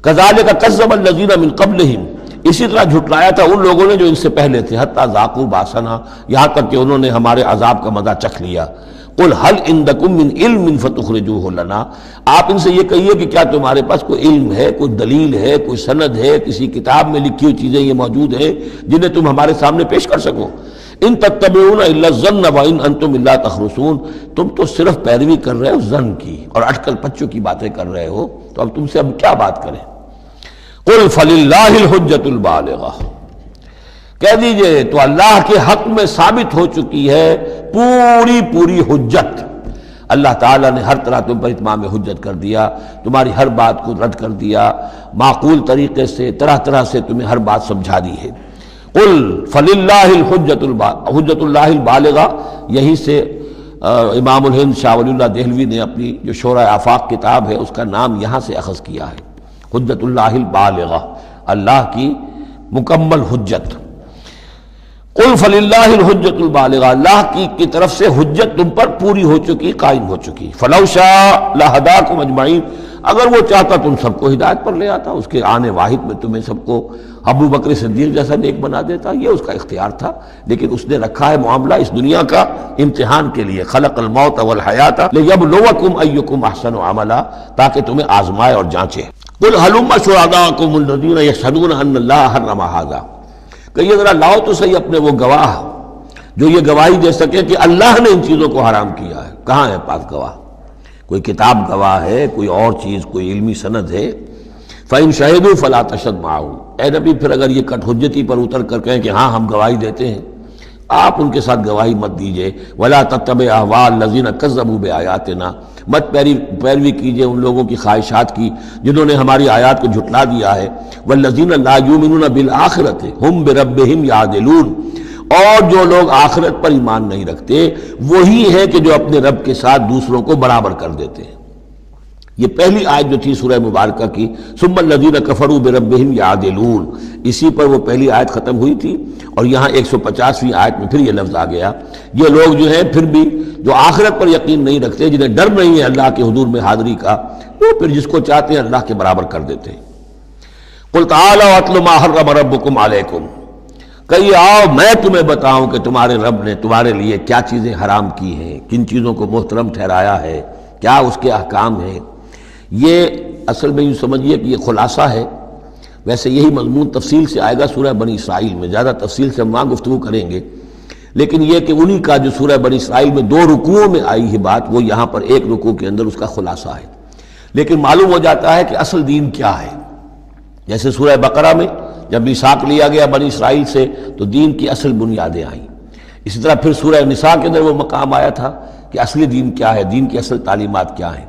کذالک کذب الذین من قبلہم، اسی طرح جھٹلایا تھا ان لوگوں نے جو ان سے پہلے تھے، حتی ذاقوا باسنا، یہاں تک کہ انہوں نے ہمارے عذاب کا مزہ چکھ لیا۔ قل هل عندکم من علم فتخرجوہ لنا، آپ ان سے یہ کہیے کہ کیا تمہارے پاس کوئی علم ہے، کوئی دلیل ہے، کوئی سند ہے، کسی کتاب میں لکھی ہوئی چیزیں یہ موجود ہیں جنہیں تم ہمارے سامنے پیش کر سکو۔ ان تتبعون الا الظن وان انتم الا تخرصون، تم تو صرف پیروی کر رہے ہو ظن کی اور اٹکل پچوں کی باتیں کر رہے ہو، تو اب تم سے اب کیا بات کریں۔ قل فللہ الحجۃ البالغہ، کہہ دیجئے تو اللہ کے حق میں ثابت ہو چکی ہے پوری حجت۔ اللہ تعالیٰ نے ہر طرح تم پر اتمام حجت کر دیا، تمہاری ہر بات کو رد کر دیا، معقول طریقے سے طرح طرح سے تمہیں ہر بات سمجھا دی ہے۔ قل فللہ حجت اللہ البالغہ، یہیں سے امام الہند شاہ ولی اللہ دہلوی نے اپنی جو شورۂ آفاق کتاب ہے اس کا نام یہاں سے اخذ کیا ہے، حجت اللہ البالغہ، اللہ کی مکمل حجت۔ قل فللہ الحجت البالغہ، اللہ کی طرف سے حجت تم پر پوری ہو چکی، قائم ہو چکی۔ فلو شاء لہداکم اجمعین، اگر وہ چاہتا تم سب کو ہدایت پر لے آتا، اس کے آنے واحد میں تمہیں سب کو ابو بکر صدیق جیسا نیک بنا دیتا، یہ اس کا اختیار تھا، لیکن اس نے رکھا ہے معاملہ اس دنیا کا امتحان کے لیے۔ خلق الموت والحیات لیبلوکم ایکم احسن عملا، تاکہ تمہیں آزمائے اور جانچے۔ قل ہلم شہداءکم الذین یشہدون ان اللہ حرم ھذا، کہیے ذرا لاؤ تو صحیح اپنے وہ گواہ جو یہ گواہی دے سکے کہ اللہ نے ان چیزوں کو حرام کیا ہے۔ کہاں ہے پاس گواہ؟ کوئی کتاب گواہ ہے، کوئی اور چیز، کوئی علمی سند ہے؟ فَإِن شَهِدُوا فَلَا تَشْهَدْ مَعَهُمْ، اے نبی پھر اگر یہ کٹ حجتی پر اتر کر کہیں کہ ہاں ہم گواہی دیتے ہیں، آپ ان کے ساتھ گواہی مت دیجئے۔ وَلَا تَتَّبِعْ أَهْوَاءَ الَّذِينَ كَذَّبُوا بِآيَاتِنَا، مت پیروی کیجئے ان لوگوں کی خواہشات کی جنہوں نے ہماری آیات کو جھٹلا دیا ہے۔ وَالَّذِينَ لَا يُؤْمِنُونَ بِالْآخِرَةِ هُمْ بِرَبِّهِمْ يَعْدِلُونَ، اور جو لوگ آخرت پر ایمان نہیں رکھتے وہی ہیں کہ جو اپنے رب کے ساتھ دوسروں کو برابر کر دیتے ہیں۔ یہ پہلی آیت جو تھی سورہ مبارکہ کی، ثم الذین کفروا بربہم یعدلون، اسی پر وہ پہلی آیت ختم ہوئی تھی، اور یہاں 150ویں آیت میں پھر یہ لفظ آ گیا۔ یہ لوگ جو ہیں پھر بھی جو آخرت پر یقین نہیں رکھتے، جنہیں ڈر نہیں ہے اللہ کے حضور میں حاضری کا، وہ پھر جس کو چاہتے ہیں اللہ کے برابر کر دیتے ہیں۔ قل تعالوا اتل ما حرم ربکم علیکم، کہیے آؤ میں تمہیں بتاؤں کہ تمہارے رب نے تمہارے لیے کیا چیزیں حرام کی ہیں، کن چیزوں کو محترم ٹھہرایا ہے، کیا اس کے احکام ہیں۔ یہ اصل میں یوں سمجھیے کہ یہ خلاصہ ہے، ویسے یہی مضمون تفصیل سے آئے گا سورہ بنی اسرائیل میں، زیادہ تفصیل سے ہم وہاں گفتگو کریں گے، لیکن یہ کہ انہی کا جو سورہ بنی اسرائیل میں 2 رکوعوں میں آئی ہے بات، وہ یہاں پر 1 رکوع کے اندر اس کا خلاصہ ہے۔ لیکن معلوم ہو جاتا ہے کہ اصل دین کیا ہے۔ جیسے سورہ بقرہ میں جب میثاق لیا گیا بنی اسرائیل سے تو دین کی اصل بنیادیں آئیں، اسی طرح پھر سورہ نساء کے اندر وہ مقام آیا تھا کہ اصلی دین کیا ہے، دین کی اصل تعلیمات کیا ہیں۔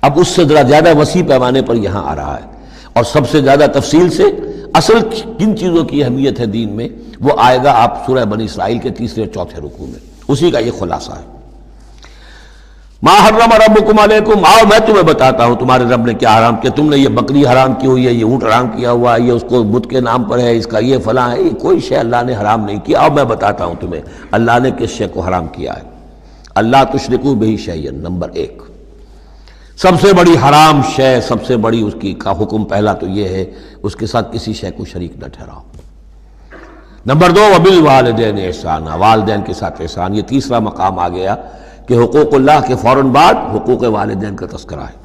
اب اس سے ذرا زیادہ وسیع پیمانے پر یہاں آ رہا ہے، اور سب سے زیادہ تفصیل سے اصل کن چیزوں کی اہمیت ہے دین میں وہ آئے گا آپ سورہ بنی اسرائیل کے 3 اور 4 رکوع میں، اسی کا یہ خلاصہ ہے۔ ما حرم ربکم علیکم، آؤ میں تمہیں بتاتا ہوں تمہارے رب نے کیا حرام کیا۔ تم نے یہ بکری حرام کی ہوئی ہے، یہ اونٹ حرام کیا ہوا ہے، یہ اس کو بت کے نام پر ہے، اس کا یہ فلاں ہے، یہ کوئی شے اللہ نے حرام نہیں کیا۔ آؤ میں بتاتا ہوں تمہیں اللہ نے کس شے کو حرام کیا ہے۔ اللہ تشرکوا بہ شیئا، نمبر 1 سب سے بڑی حرام شے، سب سے بڑی اس کی کا حکم پہلا تو یہ ہے اس کے ساتھ کسی شے کو شریک نہ ٹھہراؤ۔ نمبر 2 وبالوالدین احسانا، والدین کے ساتھ احسان۔ یہ تیسرا مقام آ گیا کہ حقوق اللہ کے فوراً بعد حقوق والدین کا تذکرہ ہے۔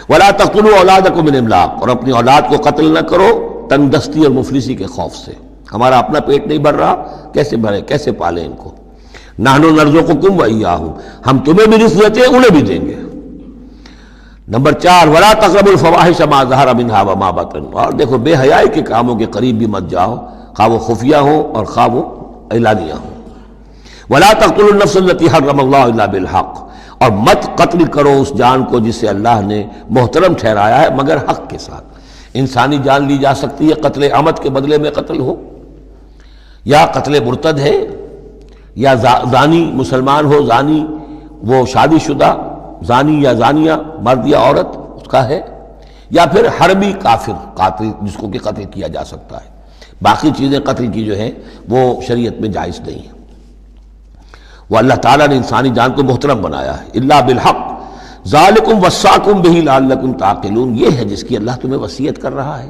ولا تقتلوا اولادکم من املاق، اور اپنی اولاد کو قتل نہ کرو تنگ دستی اور مفلسی کے خوف سے۔ ہمارا اپنا پیٹ نہیں بھر رہا، کیسے بھرے، کیسے پالیں ان کو۔ نحن نرزقکم وایاہم، ہم تمہیں بھی رزق دیتے ہیں انہیں بھی دیں گے۔ نمبر 4 ولا تقربوا الفواحش ما ظہر منها وما بطن، اور دیکھو بے حیائی کے کاموں کے قریب بھی مت جاؤ، خواہ وہ خفیہ ہو اور خواہ وہ اعلانیہ ہو۔ ولا تقتلوا النفس التي حرم الله الا بالحق، اور مت قتل کرو اس جان کو جسے اللہ نے محترم ٹھہرایا ہے مگر حق کے ساتھ۔ انسانی جان لی جا سکتی ہے قتل عمد کے بدلے میں قتل ہو، یا قتل مرتد ہے، یا زانی مسلمان ہو، زانی وہ شادی شدہ زانی یا زانیہ مرد یا عورت اس کا ہے، یا پھر حربی کافر قاتل جس کو کہ قتل کیا جا سکتا ہے۔ باقی چیزیں قتل کی جو ہیں وہ شریعت میں جائز نہیں ہیں۔ وہ اللہ تعالیٰ نے انسانی جان کو محترم بنایا ہے۔ الا بالحق ذالکم وصاکم بہ لعلکم تعقلون، یہ ہے جس کی اللہ تمہیں وصیت کر رہا ہے،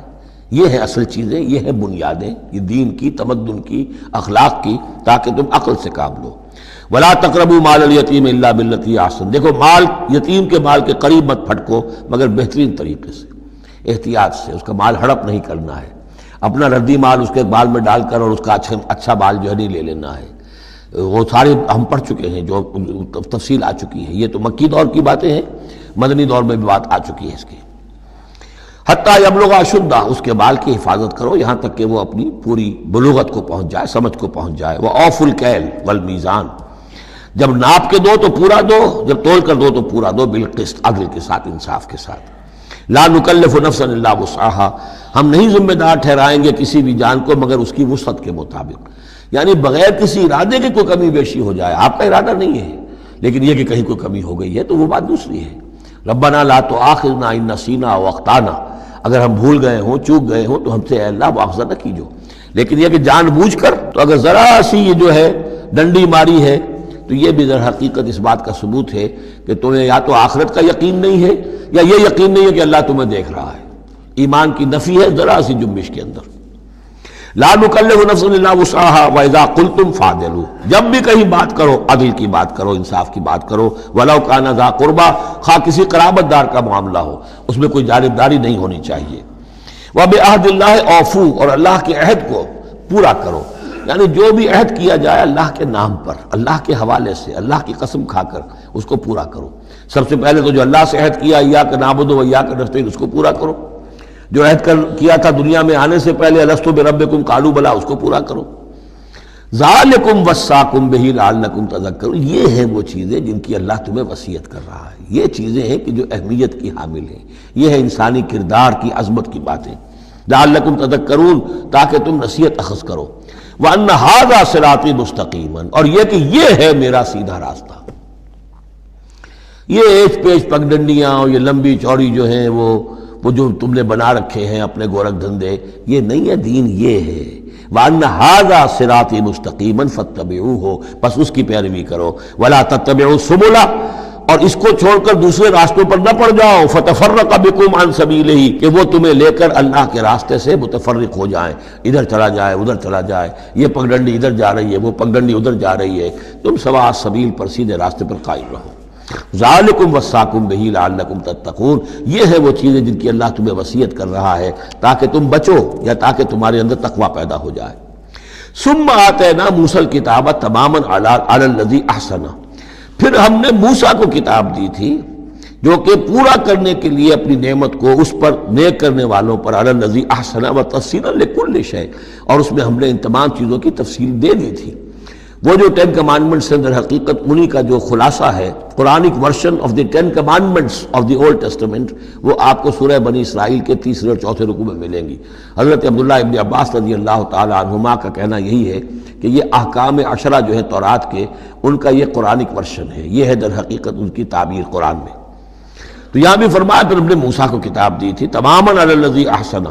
یہ ہے اصل چیزیں، یہ ہے بنیادیں، یہ دین کی، تمدن کی، اخلاق کی، تاکہ تم عقل سے کام لو۔ ولا تقربوا مال الیتیم الا بالتی احسن، دیکھو مال یتیم کے مال کے قریب مت پھٹکو مگر بہترین طریقے سے، احتیاط سے، اس کا مال ہڑپ نہیں کرنا ہے، اپنا ردی مال اس کے بال میں ڈال کر اور اس کا اچھا مال جو ہے نہیں لے لینا ہے۔ وہ سارے ہم پڑھ چکے ہیں، جو تفصیل آ چکی ہے، یہ تو مکی دور کی باتیں ہیں، مدنی دور میں بھی بات آ چکی ہے اس کی۔ حتیٰ یبلغ اشدہ، اس کے بال کی حفاظت کرو یہاں تک کہ وہ اپنی پوری بلوغت کو پہنچ جائے، سمجھ کو پہنچ جائے۔ وَأَوْفُوا الْكَيْلَ وَالْمِيزَانَ، جب ناپ کے دو تو پورا دو، جب تول کر دو تو پورا دو، بالقسط، عدل کے ساتھ، انصاف کے ساتھ۔ لا نکلف نفسا الا وسعها، ہم نہیں ذمہ دار ٹھہرائیں گے کسی بھی جان کو مگر اس کی وسعت کے مطابق، یعنی بغیر کسی ارادے کے کوئی کمی بیشی ہو جائے، آپ کا ارادہ نہیں ہے لیکن یہ کہ کہیں کوئی کمی ہو گئی ہے تو وہ بات دوسری ہے۔ ربنا لا تؤاخذنا ان نسینا او اخطانا، اگر ہم بھول گئے ہوں، چوک گئے ہوں تو ہم سے اے اللہ مؤاخذہ نہ کیجو، لیکن یہ کہ جان بوجھ کر، تو اگر ذرا سی یہ جو ہے ڈنڈی ماری ہے تو یہ بھی در حقیقت اس بات کا ثبوت ہے کہ تمہیں یا تو آخرت کا یقین نہیں ہے یا یہ یقین نہیں ہے کہ اللہ تمہیں دیکھ رہا ہے۔ ایمان کی نفی ہے ذرا سی جنبش کے اندر۔ لا نکلف نفسا الا وسعها واذا قلتم فاعدلوا، جب بھی کہیں بات کرو عدل کی بات کرو، انصاف کی بات کرو، ولو کان ذا قربا، خواہ کسی قرابت دار کا معاملہ ہو، اس میں کوئی جانبداری نہیں ہونی چاہیے۔ وبعہد اللہ اوفوا، اور اللہ کے عہد کو پورا کرو، یعنی جو بھی عہد کیا جائے اللہ کے نام پر، اللہ کے حوالے سے، اللہ کی قسم کھا کر اس کو پورا کرو۔ سب سے پہلے تو جو اللہ سے عہد کیا ایاک نعبد و ایاک نستعین، اس کو پورا کرو۔ جو عہد کیا تھا دنیا میں آنے سے پہلے الست بربکم قالوا بلا، اس کو پورا کرو۔ ذالکم وصاکم بہ لعلکم تذکرون، یہ ہیں وہ چیزیں جن کی اللہ تمہیں وصیت کر رہا ہے، یہ چیزیں ہیں کہ جو اہمیت کی حامل ہیں، یہ ہے انسانی کردار کی عظمت کی باتیں، لعلکم تذکرون، تاکہ تم نصیحت اخذ کرو۔ وَأَنَّ هَذَا صِرَاطِي مُسْتَقِيمًا، اور یہ کہ یہ ہے میرا سیدھا راستہ، یہ ایج پیش پگڈنڈیاں اور یہ لمبی چوڑی جو ہیں وہ جو تم نے بنا رکھے ہیں اپنے گورکھ دھندے، یہ نہیں ہے دین، یہ ہے وَأَنَّ هَذَا صِرَاطِي مُسْتَقِيمًا فَاتَّبِعُوهُ، بس اس کی پیروی کرو، وَلَا تَتَّبِعُوا السُّبُلَ، اور اس کو چھوڑ کر دوسرے راستوں پر نہ پڑ جاؤ، فَتَفَرَّقَ بِكُمْ عَنْ سَبِيلِهِ، کہ وہ تمہیں لے کر اللہ کے راستے سے متفرق ہو جائیں، ادھر چلا جائے ادھر چلا جائے، یہ پگڈنڈی ادھر جا رہی ہے وہ پگڈنڈی ادھر جا رہی ہے، تم سواء السبیل پر سیدھے راستے پر قائم رہو۔ ذالکم وصاکم بہ لعلکم تتقون، یہ ہے وہ چیزیں جن کی اللہ تمہیں وصیت کر رہا ہے تاکہ تم بچو یا تاکہ تمہارے اندر تقوی پیدا ہو جائے۔ ثم آتینا موسیٰ الکتاب تماما علی الذی احسن، پھر ہم نے موسیٰ کو کتاب دی تھی جو کہ پورا کرنے کے لیے اپنی نعمت کو اس پر نیک کرنے والوں پر، علی الذی احسن وتفصیلا لکل شیء، اور اس میں ہم نے ان تمام چیزوں کی تفصیل دے دی تھی۔ وہ جو 10 کمانڈمنٹس ہیں در حقیقت انہی کا جو خلاصہ ہے، Quranic version of the 10 commandments of the old testament, وہ آپ کو سورہ بنی اسرائیل کے 3 اور 4 رکوع میں ملیں گی۔ حضرت عبداللہ ابن عباس رضی اللہ تعالی عنہما کا کہنا یہی ہے کہ یہ احکام عشرہ جو ہے تورات کے، ان کا یہ قرآنک ورژن ہے، یہ ہے در حقیقت ان کی تعبیر قرآن میں۔ تو یہاں بھی فرمایا پھر ہم نے موسیٰ کو کتاب دی تھی تماما علی الذی احسن،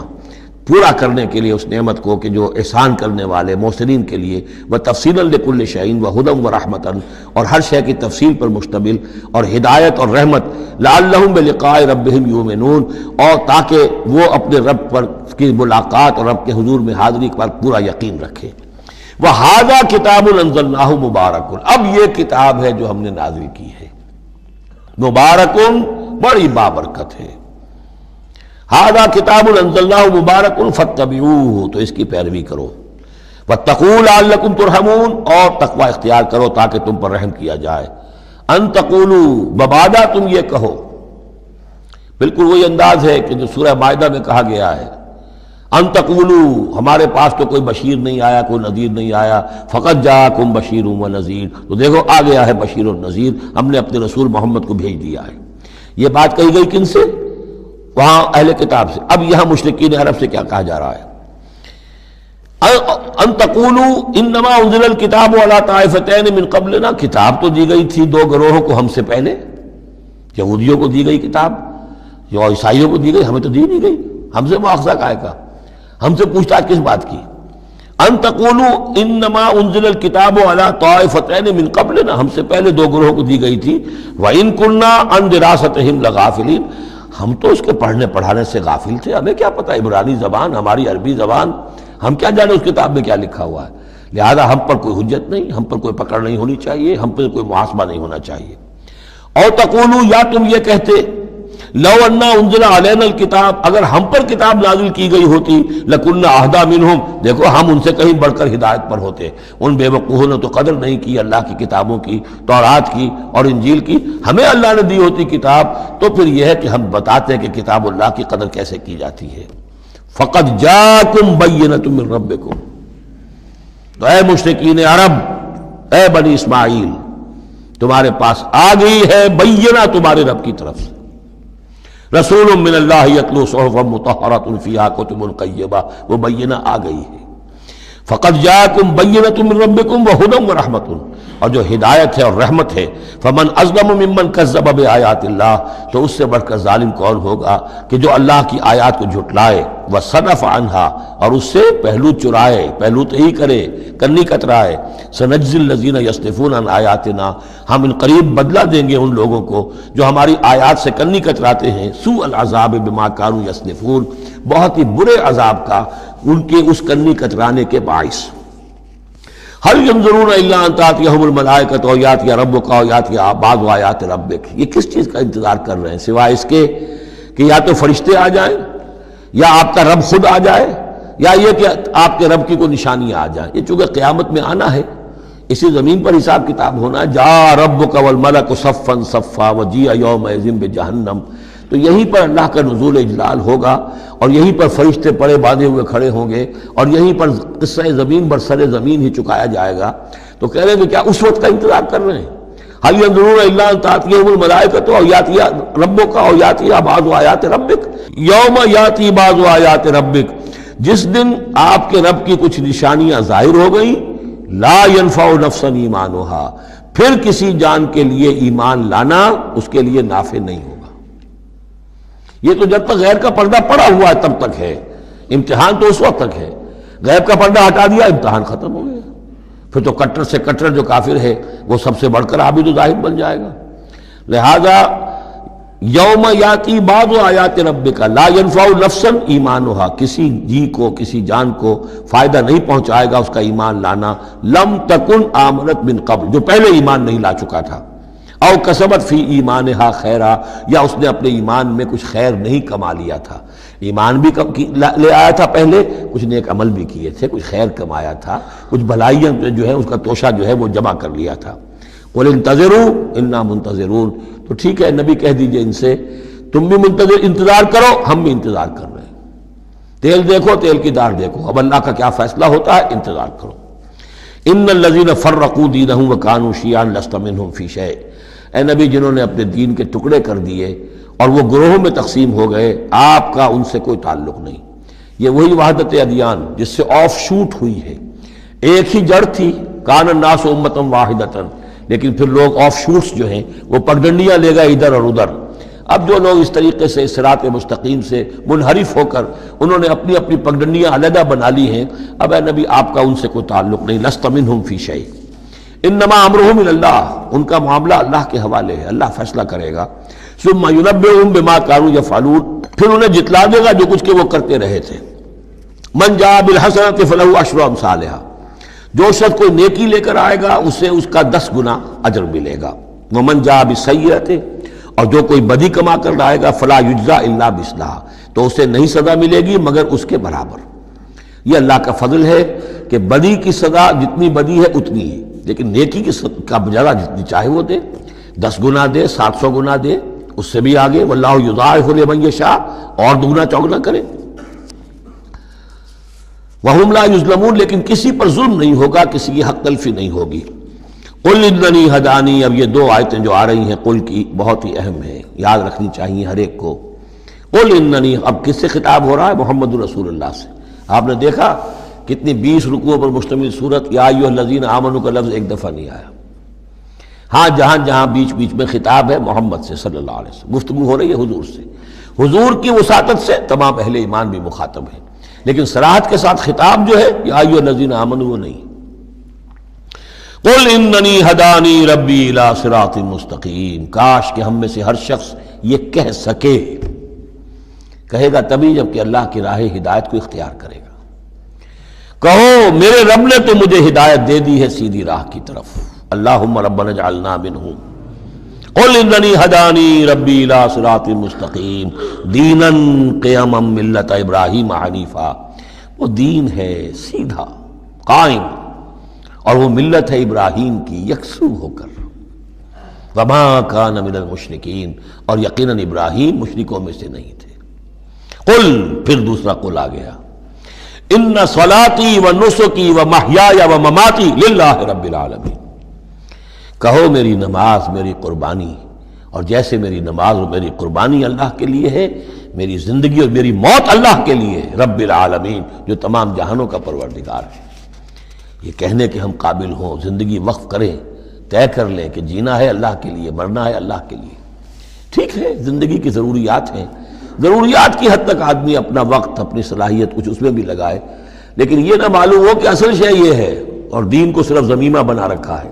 پورا کرنے کے لیے اس نعمت کو کہ جو احسان کرنے والے محسنین کے لیے، وتفصیلا لکل شیء وہدی ورحمۃ، اور ہر شے کی تفصیل پر مشتمل اور ہدایت اور رحمت، لعلہم بلقاء ربہم یؤمنون، اور تاکہ وہ اپنے رب پر کی ملاقات اور رب کے حضور میں حاضری پر پورا یقین رکھے۔ وہذا کتاب انزلناہ مبارک، اب یہ کتاب ہے جو ہم نے نازل کی ہے، مبارک، بڑی بابرکت ہے۔ ھذا کتاب انزلناہ مبارک فاتبعوہ، تو اس کی پیروی کرو، واتقوا لعلکم ترحمون، اور تقوی اختیار کرو تاکہ تم پر رحم کیا جائے۔ ان تقولوا، مبادا تم یہ کہو، بالکل وہی انداز ہے کہ جو سورہ مائدہ میں کہا گیا ہے، ان تقولوا، ہمارے پاس تو کوئی بشیر نہیں آیا، کوئی نذیر نہیں آیا، فقط جاءکم بشیر و نذیر، تو دیکھو آ گیا ہے بشیر و نذیر، ہم نے اپنے رسول محمد کو بھیج دیا ہے۔ یہ بات کہی گئی کن سے؟ وہاں اہل کتاب سے۔ اب یہاں مشرکین عرب سے کیا کہا جا رہا ہے؟ ان تقولوا انما انزل الکتاب علی طائفتین من قبلنا، کتاب تو دی گئی تھی 2 گروہوں کو ہم سے پہلے، یہودیوں کو دی گئی کتاب، جو عیسائیوں کو دی گئی، ہمیں تو دی نہیں گئی، ہم سے مواخذہ کائے کا، ہم سے پوچھتا کس بات کی؟ ان تقولوا انما انزل الکتاب علی طائفتین من قبلنا، ہم سے پہلے 2 گروہوں کو دی گئی تھی، وان كنا عن دراستہم لغافلین، ہم تو اس کے پڑھنے پڑھانے سے غافل تھے، ہمیں کیا پتہ عبرانی زبان، ہماری عربی زبان، ہم کیا جانے اس کتاب میں کیا لکھا ہوا ہے، لہذا ہم پر کوئی حجت نہیں، ہم پر کوئی پکڑ نہیں ہونی چاہیے، ہم پر کوئی محاسبہ نہیں ہونا چاہیے۔ اور تقولوا، یا تم یہ کہتے، لو انا انزل علینا الکتاب، اگر ہم پر کتاب نازل کی گئی ہوتی، لکنا اہدی منہم، دیکھو ہم ان سے کہیں بڑھ کر ہدایت پر ہوتے۔ ان بے وقوفوں نے تو قدر نہیں کی اللہ کی کتابوں کی، تورات کی اور انجیل کی، ہمیں اللہ نے دی ہوتی کتاب تو پھر یہ ہے کہ ہم بتاتے ہیں کہ کتاب اللہ کی قدر کیسے کی جاتی ہے۔ فقد جاءکم بینۃ من ربکم، تو اے مشرکین عرب، اے بنی اسماعیل، تمہارے پاس آ گئی ہے بینہ تمہارے رب کی طرف سے، رسول من اللہ یتلو صحفا مطہرۃ فیہا کتب قیمہ، وہ بینہ آ گئی ہے۔ فقد جاءکم بینۃ من ربکم وہدی ورحمۃ، اور جو ہدایت ہے اور رحمت ہے، فمن اظلم ممن کذب بآیات اللہ، تو اس سے بڑھ کر ظالم کون ہوگا کہ جو اللہ کی آیات کو جھٹلائے، وصرف عنہا، اور اس سے پہلو چرائے، پہلو تہی کرے، کنی کترائے۔ سنجزی الذین یصدفون عن آیاتنا، ہم ان قریب بدلہ دیں گے ان لوگوں کو جو ہماری آیات سے کنی کتراتے ہیں، سوء العذاب بما کانوا یصدفون، بہت ہی برے عذاب کا ان کے اس کنی کترانے کے باعث۔ هل ينظرون الا ان تاتيهم الملائکۃ او یاتی ربک او یاتی بعض آیات ربک، یہ کس چیز کا انتظار کر رہے ہیں سوائے اس کے کہ یا تو فرشتے آ جائیں، یا آپ کا رب خود آ جائے، یا یہ کہ آپ کے رب کی کوئی نشانیاں آ جائیں۔ یہ چونکہ قیامت میں آنا ہے، اسی زمین پر حساب کتاب ہونا ہے، جاء ربک والملک صفا صفا وجیء یومئذ بجہنم، تو یہیں پر اللہ کا نزول اجلال ہوگا، اور یہیں پر فرشتے پڑے باندھے ہوئے کھڑے ہوں گے، اور یہیں پر قصہ زمین بر سر زمین ہی چکایا جائے گا۔ تو کہہ رہے ہیں کہ کیا اس وقت کا انتظار کر رہے ہیں؟ هل ينظرون الا ان تاتيهم الملائکۃ او یاتی ربک او یاتی بعض آیات ربک، یوم یاتی بعض آیات ربک، جس دن آپ کے رب کی کچھ نشانیاں ظاہر ہو گئیں، لا ينفع نفسا ایمانها، پھر کسی جان کے لیے ایمان لانا اس کے لیے نافع نہیں ہوگا۔ یہ تو جب تک غیر کا پردہ پڑا ہوا ہے تب تک ہے، امتحان تو اس وقت تک ہے۔ غیب کا پردہ ہٹا دیا، امتحان ختم ہو گیا، پھر تو کٹر سے کٹر جو کافر ہے وہ سب سے بڑھ کر عابد و زاہد بن جائے گا۔ لہذا یوم یاتی بعض آیات ربک لا ینفع نفسا ایمانھا، کسی جی کو کسی جان کو فائدہ نہیں پہنچائے گا اس کا ایمان لانا، لم تکن آمنت من قبل، جو پہلے ایمان نہیں لا چکا تھا، او کسبت فی ایمانھا خیرا، یا اس نے اپنے ایمان میں کچھ خیر نہیں کما لیا تھا، ایمان بھی لے آیا تھا پہلے، کچھ نیک عمل بھی کیے تھے، کچھ خیر کمایا تھا، کچھ بھلائیاں جو ہے اس کا توشہ جو ہے وہ جمع کر لیا تھا۔ قل انتظروا انا منتظرون، تو ٹھیک ہے نبی کہہ دیجئے ان سے تم بھی انتظار کرو، ہم بھی انتظار کر رہے ہیں، تیل دیکھو تیل کی دار دیکھو، اب اللہ کا کیا فیصلہ ہوتا ہے، انتظار کرو۔ ان الذین فرقوا دینہم وکانوا شیعا لست منہم فی شیء، اے نبی جنہوں نے اپنے دین کے ٹکڑے کر دیے اور وہ گروہوں میں تقسیم ہو گئے، آپ کا ان سے کوئی تعلق نہیں۔ یہ وہی وحدت ادیان جس سے آف شوٹ ہوئی ہے، ایک ہی جڑ تھی، کان الناس امۃ واحدۃ، لیکن پھر لوگ آف شوٹس جو ہیں وہ پگڈنڈیاں لے گئے ادھر اور ادھر۔ اب جو لوگ اس طریقے سے صراط مستقیم سے منحرف ہو کر انہوں نے اپنی اپنی پگڈنڈیاں علیحدہ بنا لی ہیں، اب اے نبی آپ کا ان سے کوئی تعلق نہیں، لست منہم فی شیء، انما امرہم الی اللہ، ان کا معاملہ اللہ کے حوالے ہے، اللہ فیصلہ کرے گا۔ ثم ینبئہم بما کانوا یفعلون، پھر انہیں جتلا دے گا جو کچھ کہ وہ کرتے رہے تھے۔ من جاء بالحسنۃ فلہ عشر امثالھا، جو شخص کوئی نیکی لے کر آئے گا اسے اس کا 10 گنا اجر ملے گا۔ ومن جاء بالسیئۃ، اور جو کوئی بدی کما کر لائے گا فلا یجزا الا مثلھا، تو اسے نہیں سزا ملے گی مگر اس کے برابر۔ یہ اللہ کا فضل ہے کہ بدی کی سزا جتنی بدی ہے اتنی ہے، لیکن نیکی کی کا بجا جتنی چاہے وہ دے، 10 گنا دے، 700 گنا دے، اس سے بھی آگے، واللہ یضاعف لمن یشاء، اور دگنا چوگنا کرے۔ وہم لا یظلمون، لیکن کسی پر ظلم نہیں ہوگا، کسی کی حق تلفی نہیں ہوگی۔ قل اننی ہدانی، اب یہ 2 آیتیں جو آ رہی ہیں قل کی بہت ہی اہم ہیں، یاد رکھنی چاہیے ہر ایک کو۔ قل اننی، اب کس سے خطاب ہو رہا ہے؟ محمد رسول اللہ سے۔ آپ نے دیکھا کتنی 20 رکوعوں پر مشتمل سورت یا ایھا الذین آمنوا کا لفظ ایک دفعہ نہیں آیا۔ ہاں جہاں جہاں بیچ بیچ میں خطاب ہے محمد سے صلی اللہ علیہ وسلم، گفتگو ہو رہی ہے حضور سے، حضور کی وساطت سے تمام اہل ایمان بھی مخاطب ہیں، لیکن صراحت کے ساتھ خطاب جو ہے یا ایھا الذین آمنوا وہ نہیں۔ قل اننی ہدانی ربی الی صراط مستقیم، کاش کہ ہم میں سے ہر شخص یہ کہہ سکے، کہے گا تبھی جب کہ اللہ کی راہ ہدایت کو اختیار کرے گا۔ کہو میرے رب نے تو مجھے ہدایت دے دی ہے سیدھی راہ کی طرف، اللہم ربنا اجعلنا منہم۔ قل اننی ہدانی ربی الی صراط مستقیم دینا قیما ملت ابراہیم حنیفا، وہ دین ہے سیدھا قائم، اور وہ ملت ہے ابراہیم کی یکسو ہو کر، وما کان من المشرکین، اور یقیناً ابراہیم مشرکوں میں سے نہیں تھے۔ قل، پھر دوسرا قل آ گیا، ان صلاتی و نسکی و محیای و مماتی للہ رب العالمین، کہو میری نماز میری قربانی، اور جیسے میری نماز اور میری قربانی اللہ کے لیے ہے، میری زندگی اور میری موت اللہ کے لیے ہے، رب العالمین جو تمام جہانوں کا پروردگار ہے۔ یہ کہنے کہ ہم قابل ہوں، زندگی وقف کریں، طے کر لیں کہ جینا ہے اللہ کے لیے، مرنا ہے اللہ کے لیے، ٹھیک ہے، زندگی کی ضروریات ہیں، ضروریات کی حد تک آدمی اپنا وقت اپنی صلاحیت کچھ اس میں بھی لگائے، لیکن یہ نہ معلوم ہو کہ اصل شے یہ ہے اور دین کو صرف ضمیمہ بنا رکھا ہے،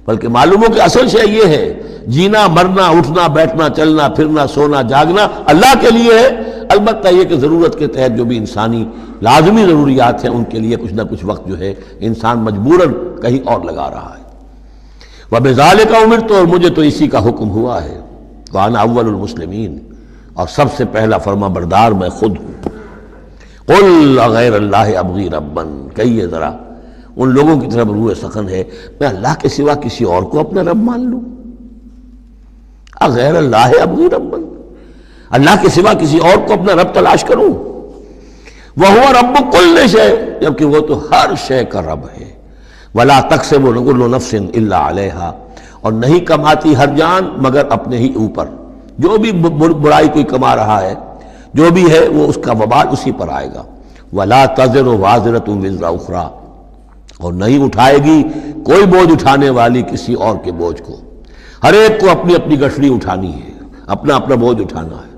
بلکہ معلوم ہو کہ اصل شے یہ ہے، جینا مرنا اٹھنا بیٹھنا چلنا پھرنا سونا جاگنا اللہ کے لیے ہے، البتہ یہ کہ ضرورت کے تحت جو بھی انسانی لازمی ضروریات ہیں ان کے لیے کچھ نہ کچھ وقت جو ہے انسان مجبوراً کہیں اور لگا رہا ہے۔ وَبِذَالِكَ أُمِرْتُ، اور مجھے تو اسی کا حکم ہوا ہے، وَأَنَا أَوَّلُ الْمُسْلِمِينَ، اور سب سے پہلا فرما بردار میں خود ہوں۔ قُلْ غَيْرَ اللَّهِ أَبْغِي رَبًّا، کہیے ذرا ان لوگوں کی طرف روح سخن ہے، میں اللہ کے سوا کسی اور کو اپنا رب مان لوں؟ غیر اللہ ابغی ربًا، اللہ کے سوا کسی اور کو اپنا رب تلاش کروں؟ وَهُوَ رَبُّ كُلِّ شَيْءٍ، جبکہ وہ تو ہر شے کا رب ہے۔ وَلَا تَكْسِبُ كُلُّ نَفْسٍ إِلَّا عَلَيْهَا، اور نہیں کماتی ہر جان مگر اپنے ہی اوپر، جو بھی برائی کوئی کما رہا ہے جو بھی ہے وہ اس کا وبال اسی پر آئے گا۔ وَلَا تَزِرُ وَازِرَةٌ وِزْرَ أُخْرَىٰ، اور نہیں اٹھائے گی کوئی بوجھ اٹھانے والی کسی اور کے بوجھ کو، ہر ایک کو اپنی اپنی گٹھڑی اٹھانی ہے، اپنا اپنا بوجھ اٹھانا ہے۔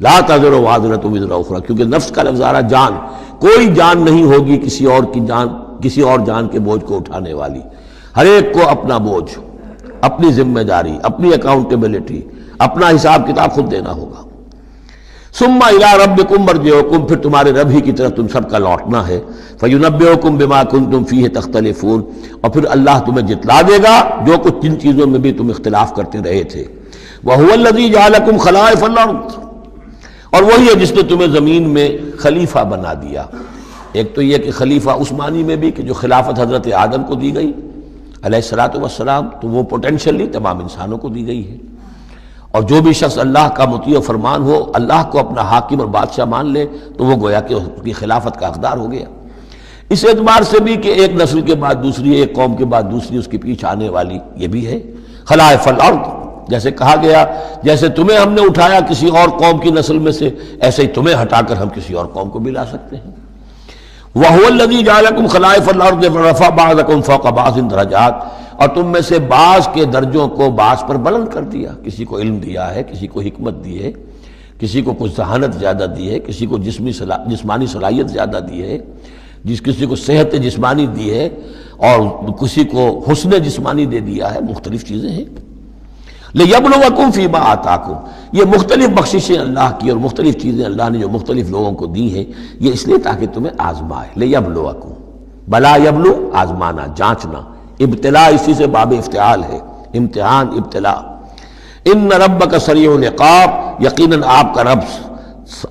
لا تزر وازرۃ وزر اخری، کیونکہ نفس کا لفظ آ رہا جان، کوئی جان نہیں ہوگی کسی اور کی جان، کسی اور جان کے بوجھ کو اٹھانے والی، ہر ایک کو اپنا بوجھ، اپنی ذمہ داری، اپنی اکاؤنٹیبلٹی، اپنا حساب کتاب خود دینا ہوگا۔ ثم الی ربکم مرجعکم، پھر تمہارے رب ہی کی طرف تم سب کا لوٹنا ہے، فینبئکم بما کنتم فیہ تختلفون، اور پھر اللہ تمہیں جتلا دے گا جو کچھ جن چیزوں میں بھی تم اختلاف کرتے رہے تھے۔ وہو الذی جعلکم خلائف الارض، اور وہی ہے جس نے تمہیں زمین میں خلیفہ بنا دیا۔ ایک تو یہ کہ خلیفہ اس معنی میں بھی کہ جو خلافت حضرت آدم کو دی گئی علیہ الصلوۃ والسلام، تو وہ پوٹینشلی تمام انسانوں کو دی گئی ہے، اور جو بھی شخص اللہ کا مطیع و فرمان ہو، اللہ کو اپنا حاکم اور بادشاہ مان لے، تو وہ گویا کہ اس کی خلافت کا حقدار ہو گیا۔ اس اعتبار سے بھی کہ ایک نسل کے بعد دوسری، ایک قوم کے بعد دوسری اس کے پیچھے آنے والی، یہ بھی ہے خلائف الارض۔ جیسے کہا گیا جیسے تمہیں ہم نے اٹھایا کسی اور قوم کی نسل میں سے، ایسے ہی تمہیں ہٹا کر ہم کسی اور قوم کو بھی لا سکتے ہیں۔ وَهُوَ الَّذِي جَعَلَكُمْ خَلَائِفَ الْأَرْضِ وَرَفَعَ بَعْضَكُمْ فَوْقَ بَعْضٍ دَرَجَاتٍ، اور تم میں سے بعض کے درجوں کو بعض پر بلند کر دیا، کسی کو علم دیا ہے، کسی کو حکمت دی ہے، کسی کو کچھ ذہانت زیادہ دی ہے، کسی کو جسمانی صلاحیت زیادہ دی ہے، کسی کو صحت جسمانی دی ہے، اور کسی کو حسن جسمانی دے دیا ہے، مختلف چیزیں ہیں۔ لِيَبْلُوَكُمْ فِي مَا آتَاكُمْ، یہ مختلف بخششیں اللہ کی اور مختلف چیزیں اللہ نے جو مختلف لوگوں کو دی ہیں، یہ اس لیے تاکہ تمہیں آزمائے۔ لِيَبْلُوَكُمْ، بلا یبلو آزمانا، جانچنا، ابتلاء اسی سے باب افتعال ہے، امتحان، ابتلاء۔ ان ربک سریع العقاب، یقیناً آپ کا رب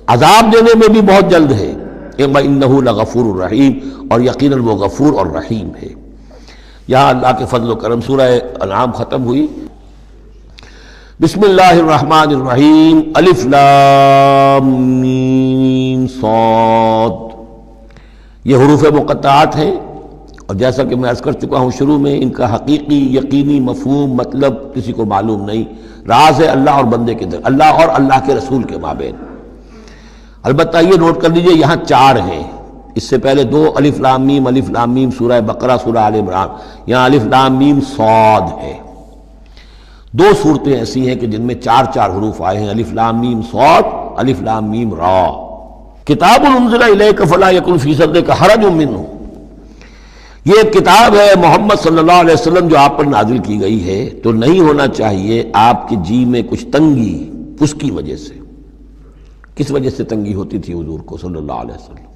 عذاب دینے میں بھی بہت جلد ہے، انہ لغفور الرحیم، اور یقیناً وہ غفور اور رحیم ہے۔ یہاں اللہ کے فضل و کرم سورہ انعام ختم ہوئی۔ بسم اللہ الرحمن الرحیم، الف لام میم صاد، یہ حروف مقطعات ہیں، اور جیسا کہ میں عرض کر چکا ہوں شروع میں، ان کا حقیقی یقینی مفہوم مطلب کسی کو معلوم نہیں، راز ہے اللہ اور بندے کے در، اللہ اور اللہ کے رسول کے مابین۔ البتہ یہ نوٹ کر لیجئے یہاں 4 ہیں، اس سے پہلے 2 الف لام میم سورہ بقرہ، سورہ آل عمران، یہاں الف لام میم صاد ہے۔ 2 صورتیں ایسی ہیں کہ جن میں 4 حروف آئے ہیں، الف لام میم صاد، الف لام میم را۔ کتاب انزل الیک فلا یکن فی صدرک حرج منہ، یہ ایک کتاب ہے محمد صلی اللہ علیہ وسلم جو آپ پر نازل کی گئی ہے، تو نہیں ہونا چاہیے آپ کے جی میں کچھ تنگی اس کی وجہ سے۔ کس وجہ سے تنگی ہوتی تھی حضور کو صلی اللہ علیہ وسلم؟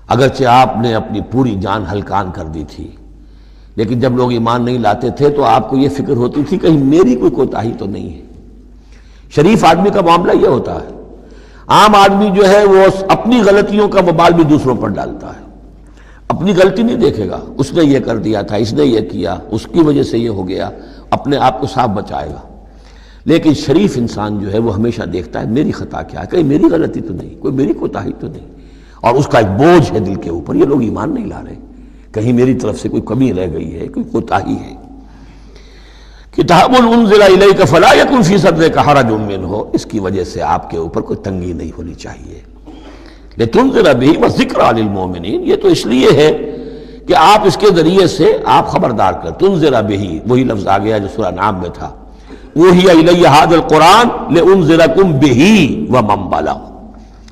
اگرچہ آپ نے اپنی پوری جان ہلکان کر دی تھی، لیکن جب لوگ ایمان نہیں لاتے تھے تو آپ کو یہ فکر ہوتی تھی کہیں میری کوئی کوتاہی تو نہیں ہے۔ شریف آدمی کا معاملہ یہ ہوتا ہے، عام آدمی جو ہے وہ اپنی غلطیوں کا وبال بھی دوسروں پر ڈالتا ہے، اپنی غلطی نہیں دیکھے گا، اس نے یہ کر دیا تھا، اس نے یہ کیا، اس کی وجہ سے یہ ہو گیا، اپنے آپ کو صاف بچائے گا۔ لیکن شریف انسان جو ہے وہ ہمیشہ دیکھتا ہے میری خطا کیا ہے، کہیں میری غلطی تو نہیں، کوئی میری کوتاہی تو نہیں، اور اس کا ایک بوجھ ہے دل کے اوپر، یہ لوگ ایمان نہیں لا رہے، کہیں میری طرف سے کوئی کمی رہ گئی ہے، کوئی کوتاہی ہے۔ کتاب انزل الیک فلا یکن فی صدرک حرج منہ، اس کی وجہ سے آپ کے اوپر کوئی تنگی نہیں ہونی چاہیے۔ لتنذر بہ وذکریٰ للمؤمنین، یہ تو اس لیے ہے کہ آپ اس کے ذریعے سے آپ خبردار کر، تنذر بہ، وہی لفظ آ گیا جو سورہ نام میں تھا، اوحی الی ھذا القرآن لانذرکم بہ ومن بلغ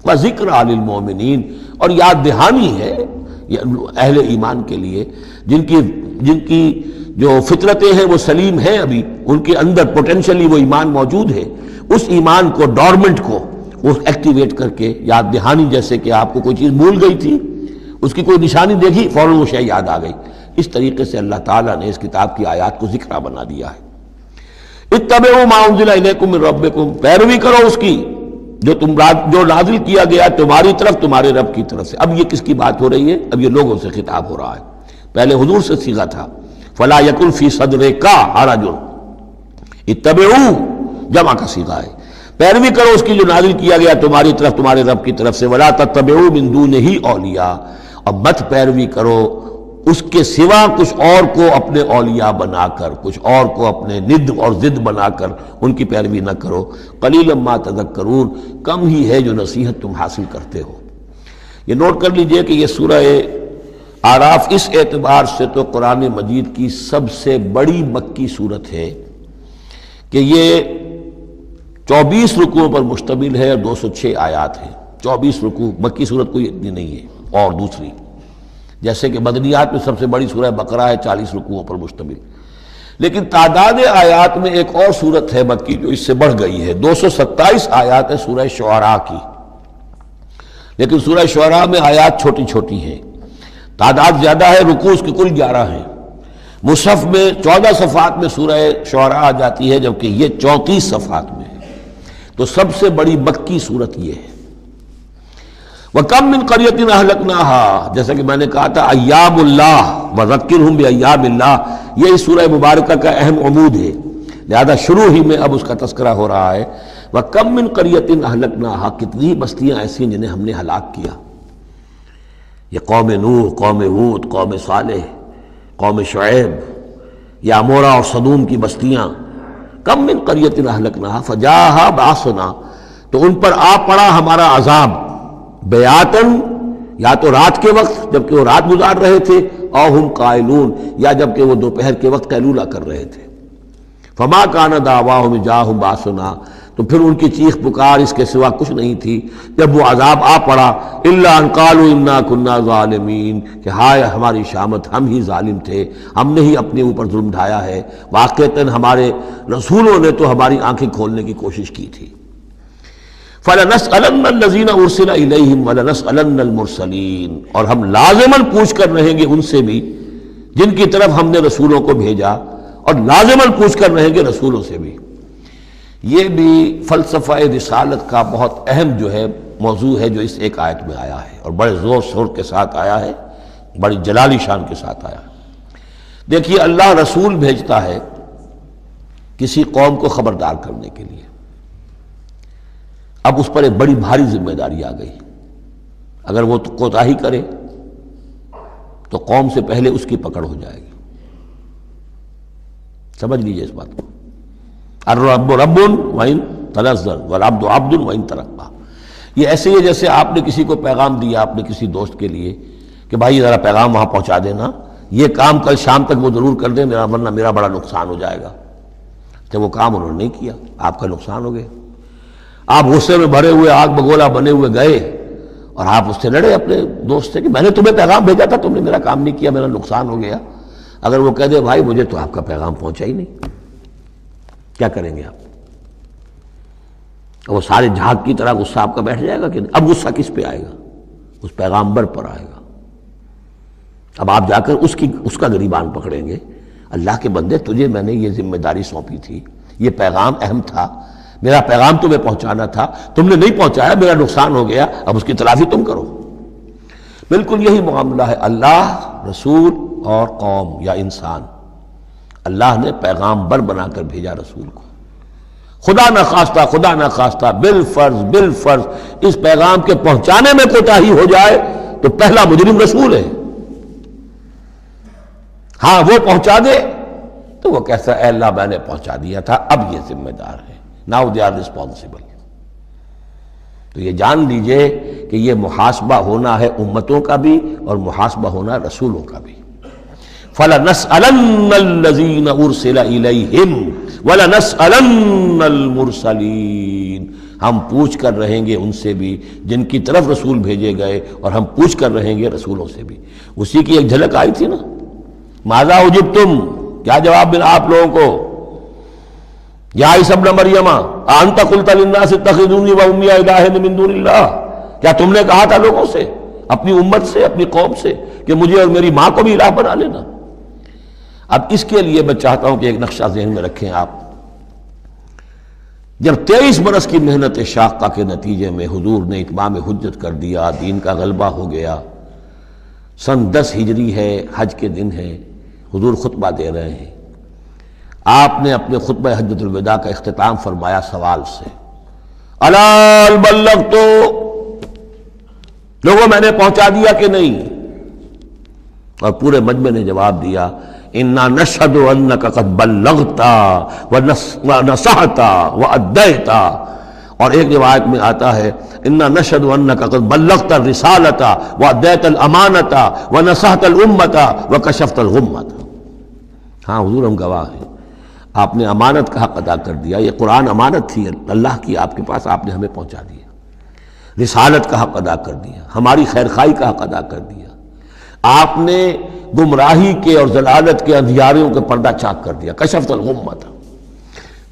وذکریٰ للمؤمنین، اور یاد دہانی ہے اہل ایمان کے لیے جن کی جو فطرتیں ہیں وہ سلیم ہیں، ابھی ان کے اندر پوٹینشلی وہ ایمان موجود ہے، اس ایمان کو، ڈورمنٹ کو وہ ایکٹیویٹ کر کے یاد دہانی، جیسے کہ آپ کو کوئی چیز بھول گئی تھی، اس کی کوئی نشانی دیکھی فوراً وہ شے یاد آ گئی، اس طریقے سے اللہ تعالیٰ نے اس کتاب کی آیات کو ذکرہ بنا دیا ہے۔ اتبعوا ما انزل الیکم من ربکم، پیروی کرو اس کی جو نازل کیا گیا تمہاری طرف، تمہارے رب کی طرف سے۔ اب یہ کس کی بات ہو رہی ہے؟ اب یہ لوگوں سے خطاب ہو رہا ہے، پہلے حضور سے صیغہ تھا، فلا یکن فی صدرک حرج، اتبعوا جمع کا صیغہ ہے، پیروی کرو اس کی جو نازل کیا گیا تمہاری طرف، تمہارے رب کی طرف سے، ولا تتبعوا من دونہ اولیاء، اور مت پیروی کرو اس کے سوا کچھ اور کو اپنے اولیاء بنا کر، کچھ اور کو اپنے ند اور ضد بنا کر ان کی پیروی نہ کرو، قلیلا ما تذکرون، کم ہی ہے جو نصیحت تم حاصل کرتے ہو۔ یہ نوٹ کر لیجئے کہ یہ سورہ آراف اس اعتبار سے تو قرآن مجید کی سب سے بڑی مکی صورت ہے کہ یہ 24 رکوعوں پر مشتمل ہے اور 206 آیات ہیں. 24 رکوع، مکی صورت کوئی اتنی نہیں ہے. اور دوسری جیسے کہ مدنیات میں سب سے بڑی سورہ بقرہ ہے 40 رکوعوں پر مشتمل، لیکن تعداد آیات میں ایک اور سورت ہے مکی جو اس سے بڑھ گئی ہے. 227 آیات ہے سورہ شعراء کی، لیکن سورہ شعراء میں آیات چھوٹی چھوٹی ہیں، تعداد زیادہ ہے، رکوع اس کے کل 11 ہیں. مصحف میں 14 صفحات میں سورہ شعراء آ جاتی ہے جبکہ یہ 34 صفحات میں ہے. تو سب سے بڑی مکی صورت یہ ہے. وَكَمْ مِنْ قَرْيَةٍ أَهْلَكْنَاهَا، جیسا کہ میں نے کہا تھا ایام اللہ وذکرہم بایام اللہ، یہ اس سورہ مبارکہ کا اہم عمود ہے، لہذا شروع ہی میں اب اس کا تذکرہ ہو رہا ہے. وَكَمْ مِنْ قَرْيَةٍ أَهْلَكْنَاهَا، کتنی بستیاں ایسی ہیں جنہیں ہم نے ہلاک کیا. یہ قوم نوح، قوم ہود، قوم صالح، قوم شعیب، یا عمورہ اور صدوم کی بستیاں. کم من قریۃ اہلکناہا فجاءہا بأسنا، تو ان پر آ پڑا ہمارا عذاب، بیاتن یا تو رات کے وقت جبکہ وہ رات گزار رہے تھے، او ہم قائلون یا جبکہ وہ دوپہر کے وقت قیلولہ کر رہے تھے. فما کان دعواہم اذ جاءہم بأسنا، تو پھر ان کی چیخ پکار اس کے سوا کچھ نہیں تھی جب وہ عذاب آ پڑا، الا ان قالوا انا كنا ظالمین، کہ ہائے ہماری شامت، ہم ہی ظالم تھے، ہم نے ہی اپنے اوپر ظلم ڈھایا ہے. واقعتاً ہمارے رسولوں نے تو ہماری آنکھیں کھولنے کی کوشش کی تھی. فَلَنَسْأَلَنَّ الَّذِينَ أُرْسِلَ إِلَيْهِمْ وَلَنَسْأَلَنَّ الْمُرْسَلِينَ، اور ہم لازماً پوچھ کر رہیں گے ان سے بھی جن کی طرف ہم نے رسولوں کو بھیجا، اور لازماً پوچھ کر رہیں گے رسولوں سے بھی. یہ بھی فلسفہ رسالت کا بہت اہم جو ہے موضوع ہے جو اس ایک آیت میں آیا ہے، اور بڑے زور شور کے ساتھ آیا ہے، بڑی جلالی شان کے ساتھ آیا ہے. دیکھیے اللہ رسول بھیجتا ہے کسی قوم کو خبردار کرنے کے لیے. اب اس پر ایک بڑی بھاری ذمہ داری آ گئی. اگر وہ کوتاہی کرے تو قوم سے پہلے اس کی پکڑ ہو جائے گی. سمجھ لیجئے اس بات کو. الرب رب وَإِن تنزل والعبد عبد وَإِن ترقى. یہ ایسے ہی جیسے آپ نے کسی کو پیغام دیا اپنے کسی دوست کے لیے کہ بھائی ذرا پیغام وہاں پہنچا دینا، یہ کام کل شام تک وہ ضرور کر دیں ورنہ میرا بڑا نقصان ہو جائے گا. تو وہ کام انہوں نے نہیں کیا، آپ کا نقصان ہو گیا. آپ غصے میں بھرے ہوئے آگ بگولا بنے ہوئے گئے اور آپ اس سے لڑے اپنے دوست سے کہ میں نے تمہیں پیغام بھیجا تھا، تم نے میرا کام نہیں کیا، میرا نقصان ہو گیا. اگر وہ کہہ دے بھائی مجھے تو آپ کا پیغام پہنچا ہی نہیں، کیا کریں گے آپ؟ وہ سارے جھاگ کی طرح غصہ آپ کا بیٹھ جائے گا کہ اب غصہ کس پہ آئے گا؟ اس پیغامبر پر آئے گا. اب آپ جا کر اس کا گریبان پکڑیں گے. اللہ کے بندے تجھے میں نے یہ ذمہ داری سونپی تھی، یہ پیغام اہم تھا، میرا پیغام تمہیں پہنچانا تھا، تم نے نہیں پہنچایا، میرا نقصان ہو گیا، اب اس کی تلافی تم کرو. بالکل یہی معاملہ ہے اللہ، رسول اور قوم یا انسان. اللہ نے پیغامبر بنا کر بھیجا رسول کو. خدا نہ خواستہ بالفرض اس پیغام کے پہنچانے میں کوتاہی ہو جائے تو پہلا مجرم رسول ہے. ہاں وہ پہنچا دے تو وہ کہتا ہے اے اللہ میں نے پہنچا دیا تھا، اب یہ ذمہ دار ہے. Now they are responsible. تو یہ جان لیجئے کہ یہ محاسبہ ہونا ہے امتوں کا بھی اور محاسبہ ہونا رسولوں کا بھی. فَلَنَسْأَلَنَّ الَّذِينَ أُرْسِلَ إِلَيْهِمْ وَلَنَسْأَلَنَّ الْمُرْسَلِينَ. ہم پوچھ کر رہیں گے ان سے بھی جن کی طرف رسول بھیجے گئے، اور ہم پوچھ کر رہیں گے رسولوں سے بھی. اسی کی ایک جھلک آئی تھی نا، ماذا اجبتم، کیا جواب ملا آپ لوگوں کو؟ یا عیسی ابن مریم انت قلت للناس اتخذونی وامي الہین من دون اللہ، کیا تم نے کہا تھا لوگوں سے، اپنی امت سے، اپنی قوم سے کہ مجھے اور میری ماں کو بھی الہ بنا لینا؟ اب اس کے لیے میں چاہتا ہوں کہ ایک نقشہ ذہن میں رکھیں آپ. جب 23 برس کی محنت شاقہ کے نتیجے میں حضور نے اتمام حجت کر دیا، دین کا غلبہ ہو گیا، سن 10 ہجری ہے، حج کے دن ہے، حضور خطبہ دے رہے ہیں. آپ نے اپنے خطبہ حجۃ الوداع کا اختتام فرمایا سوال سے، الا بلغت، لوگوں میں نے پہنچا دیا کہ نہیں؟ اور پورے مجمع نے جواب دیا انا نشہد انک قد بلغت ونصحت وادیت، اور ایک روایت میں آتا ہے انا نشهد انک قد بلغت الرسالۃ وادیت الامانۃ ونصحت الامۃ وکشفت الغمۃ. ہاں حضور ہم گواہ ہیں، آپ نے امانت کا حق ادا کر دیا. یہ قرآن امانت تھی اللہ کی آپ کے پاس، آپ نے ہمیں پہنچا دیا. رسالت کا حق ادا کر دیا، ہماری خیر خواہی کا حق ادا کر دیا. آپ نے گمراہی کے اور ضلالت کے اندھیاریوں کے پردہ چاک کر دیا. کشفت الغمۃ.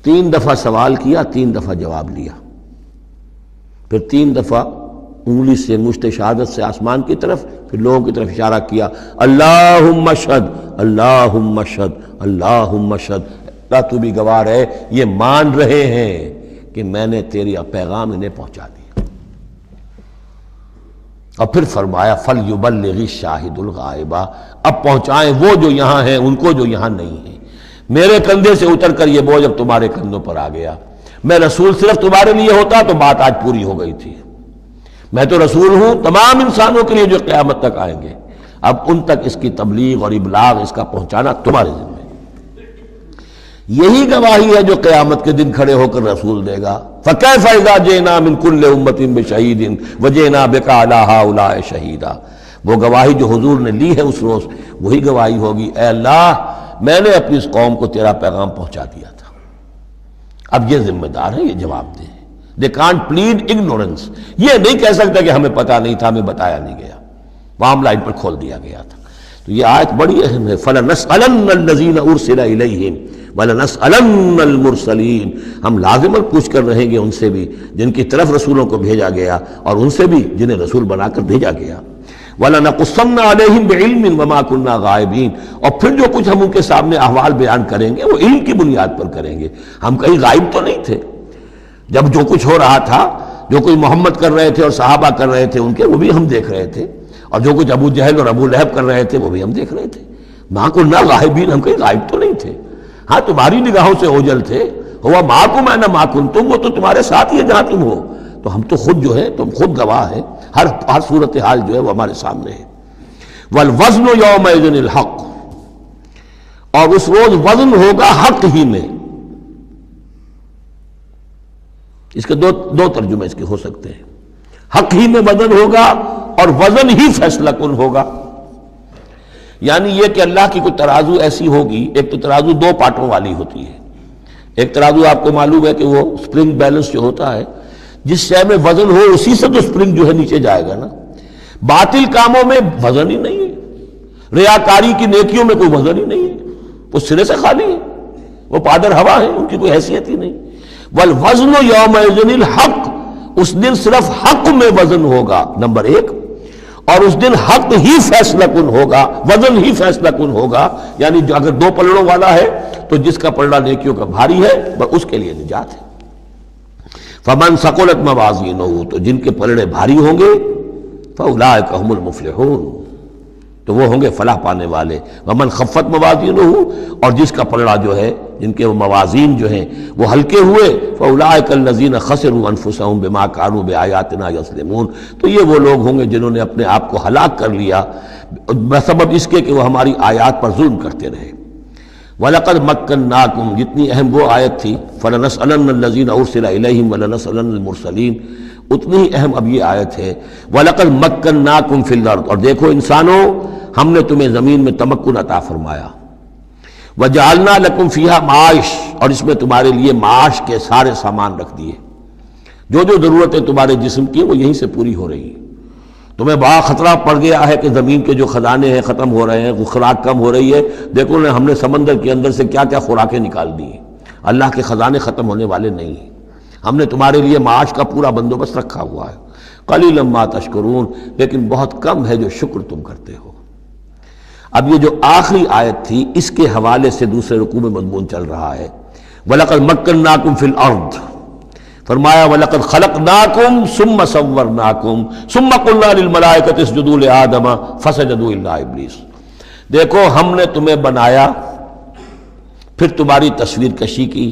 3 دفعہ سوال کیا، 3 دفعہ جواب لیا، پھر 3 دفعہ انگلی سے مشت شہادت سے آسمان کی طرف، پھر لوگوں کی طرف اشارہ کیا، اللہم اشہد اللہم اشہد اللہم اشہد. اللہ تو بھی گواہ ہے، یہ مان رہے ہیں کہ میں نے تیری پیغام انہیں پہنچا دیا. اور پھر فرمایا فَلْيُبَلِّغِ الشَّاهِدُ الْغَائِبَ. اب پہنچائیں وہ جو یہاں ہیں ان کو جو یہاں نہیں ہیں. میرے کندھے سے اتر کر یہ بوجھ اب تمہارے کندھوں پر آ گیا. میں رسول صرف تمہارے لیے ہوتا تو بات آج پوری ہو گئی تھی. میں تو رسول ہوں تمام انسانوں کے لیے جو قیامت تک آئیں گے. اب ان تک اس کی تبلیغ اور ابلاغ، اس کا پہنچانا تمہارے ذمہ. یہی گواہی ہے جو قیامت کے دن کھڑے ہو کر رسول دے گا. فَكَيْفَ إِذَا جِئْنَا مِنْ كُلِّ أُمَّةٍ بِشَهِيدٍ وَجِئْنَا بِكَ عَلَىٰ هَٰؤُلَاءِ شَهِيدًا. وہ گواہی جو حضور نے لی ہے اس روز، وہی گواہی ہوگی، اے اللہ میں نے اپنی اس قوم کو تیرا پیغام پہنچا دیا تھا. اب یہ ذمہ دار ہیں، یہ جواب دیں. They can't plead ignorance. یہ نہیں کہہ سکتا کہ ہمیں پتہ نہیں تھا، ہمیں بتایا نہیں گیا، معاملہ ان پر کھول دیا گیا تھا. تو یہ آیت بڑی اہم ہے. فَلَنَسْأَلَنَّ الَّذِينَ أُرْسِلَ إِلَيْهِمْ وَلَنَسْأَلَنَّ الْمُرْسَلِينَ. ہم لازماً پوچھ کر رہیں گے ان سے بھی جن کی طرف رسولوں کو بھیجا گیا، اور ان سے بھی جنہیں رسول بنا کر بھیجا گیا. وَلَنَقُصَّنَّ عَلَيْهِمْ بِعِلْمٍ وَمَا كُنَّا غَائِبِينَ. اور پھر جو کچھ ہم ان کے سامنے احوال بیان کریں گے وہ علم کی بنیاد پر کریں گے. ہم کہیں غائب تو نہیں تھے. جب جو کچھ ہو رہا تھا، جو کوئی محمد کر رہے تھے اور صحابہ کر رہے تھے ان کے، وہ بھی ہم دیکھ رہے تھے. اور جو کچھ ابو جہل اور ابو لہب کر رہے تھے وہ بھی ہم دیکھ رہے تھے. مَا كُنَّا غَائِبِينَ. ہم کہیں غائب تو نہیں تھے. ہاں تمہاری نگاہوں سے اوجل تھے. ہوا مَعَكُمْ أَيْنَمَا كُنتُمْ. وہ تو تمہارے ساتھ ہی ہے جہاں تم ہو. تو ہم تو خود جو ہے، تم خود گواہ ہیں. ہر صورتحال جو ہے وہ ہمارے سامنے ہے. وَالْوَزْنُ يَوْمَئِذٍ الْحَقُّ. اور اس روز وزن ہوگا حق ہی میں. اس کے دو ترجمے اس کے ہو سکتے ہیں. حق ہی میں وزن ہوگا اور وزن ہی فیصلہ کن ہوگا. یعنی یہ کہ اللہ کی کوئی ترازو ایسی ہوگی. ایک تو ترازو 2 پارٹوں والی ہوتی ہے. ایک ترازو آپ کو معلوم ہے کہ وہ سپرنگ بیلنس جو ہوتا ہے، جس شے میں وزن ہو اسی سے تو سپرنگ جو ہے نیچے جائے گا نا. باطل کاموں میں وزن ہی نہیں ہے. ریاکاری کی نیکیوں میں کوئی وزن ہی نہیں ہے. وہ سرے سے خالی ہے، وہ پادر ہوا ہے، ان کی کوئی حیثیت ہی نہیں. والوزن یومئذ الحق. اس دن صرف حق میں وزن ہوگا نمبر 1، اور اس دن حق ہی فیصلہ کن ہوگا، وزن ہی فیصلہ کن ہوگا. یعنی جو اگر 2 پلڑوں والا ہے تو جس کا پلڑا نیکیوں کا بھاری ہے اس کے لیے نجات ہے. فمن ثقلت موازینہ. تو جن کے پلڑے بھاری ہوں گے فاولئک هم المفلحون. تو وہ ہوں گے فلاح پانے والے. ومن خفت موازینہ. اور جس کا پلڑا جو ہے، جن کے موازین جو ہیں وہ ہلکے ہوئے، فاولئک الذین خسروا انفسهم بما كانوا بآیاتنا یظلمون. تو یہ وہ لوگ ہوں گے جنہوں نے اپنے آپ کو ہلاک کر لیا بسبب اس کے کہ وہ ہماری آیات پر ظلم کرتے رہے. وَلَقَدْ مَكَّنَّاكُمْ. جتنی اہم وہ آیت تھی فَلَنَسْأَلَنَّ الَّذِينَ أُرْسِلَ إِلَيْهِمْ وَلَنَسْأَلَنَّ الْمُرْسَلِينَ. اتنی ہی اہم اب یہ آیت ہے وَلَقَدْ مَكَّنَّاكُمْ فِي الْأَرْضِ. اور دیکھو انسانوں، ہم نے تمہیں زمین میں تمکن عطا فرمایا. وَجَعَلْنَا لَكُمْ فِيهَا مَعَاشٍ. اور اس میں تمہارے لیے معاش کے سارے سامان رکھ دیے. جو جو ضرورتیں تمہارے جسم کی وہ یہیں سے پوری ہو رہی ہیں. تمہیں بڑا خطرہ پڑ گیا ہے کہ زمین کے جو خزانے ہیں ختم ہو رہے ہیں، خوراک کم ہو رہی ہے. دیکھو نا، ہم نے سمندر کے اندر سے کیا کیا خوراکیں نکال دی ہیں. اللہ کے خزانے ختم ہونے والے نہیں ہیں. ہم نے تمہارے لیے معاش کا پورا بندوبست رکھا ہوا ہے. قلیلا ما تشکرون. لیکن بہت کم ہے جو شکر تم کرتے ہو. اب یہ جو آخری آیت تھی اس کے حوالے سے دوسرے رکوع میں مضمون چل رہا ہے. وَلَقَدْ مَكَّنَّاكُمْ فِي الْأَرْضِ. فرمایا وَلَقَدْ خَلَقْنَاكُمْ ثُمَّ صَوَّرْنَاكُمْ ثُمَّ قُلْنَا لِلْمَلَائِكَةِ اسْجُدُوا لِآدَمَ فَسَجَدُوا إِلَّا إِبْلِيسَ. دیکھو ہم نے تمہیں بنایا، پھر تمہاری تصویر کشی کی،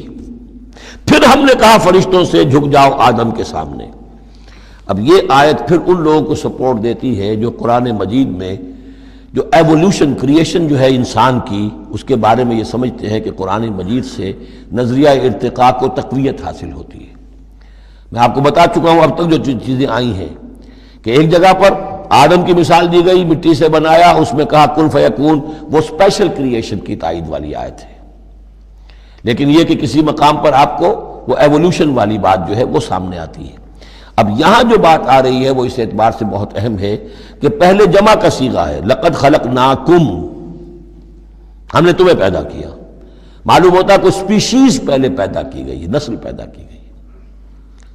پھر ہم نے کہا فرشتوں سے جھک جاؤ آدم کے سامنے. اب یہ آیت پھر ان لوگوں کو سپورٹ دیتی ہے جو قرآن مجید میں جو ایولیوشن، کریشن جو ہے انسان کی، اس کے بارے میں یہ سمجھتے ہیں کہ قرآن مجید سے نظریہ ارتقاء کو تقویت حاصل ہوتی ہے. میں آپ کو بتا چکا ہوں اب تک جو چیزیں آئی ہیں کہ ایک جگہ پر آدم کی مثال دی گئی، مٹی سے بنایا، اس میں کہا کن فیکون، وہ اسپیشل کریشن کی تائید والی آیت ہے۔ لیکن یہ کہ کسی مقام پر آپ کو وہ ایوولوشن والی بات جو ہے وہ سامنے آتی ہے۔ اب یہاں جو بات آ رہی ہے وہ اس اعتبار سے بہت اہم ہے کہ پہلے جمع کا صیغہ ہے، لقد خلقناکم، ہم نے تمہیں پیدا کیا۔ معلوم ہوتا ہے کوئی اسپیشیز پہلے پیدا کی گئی، نسل پیدا کی گئی۔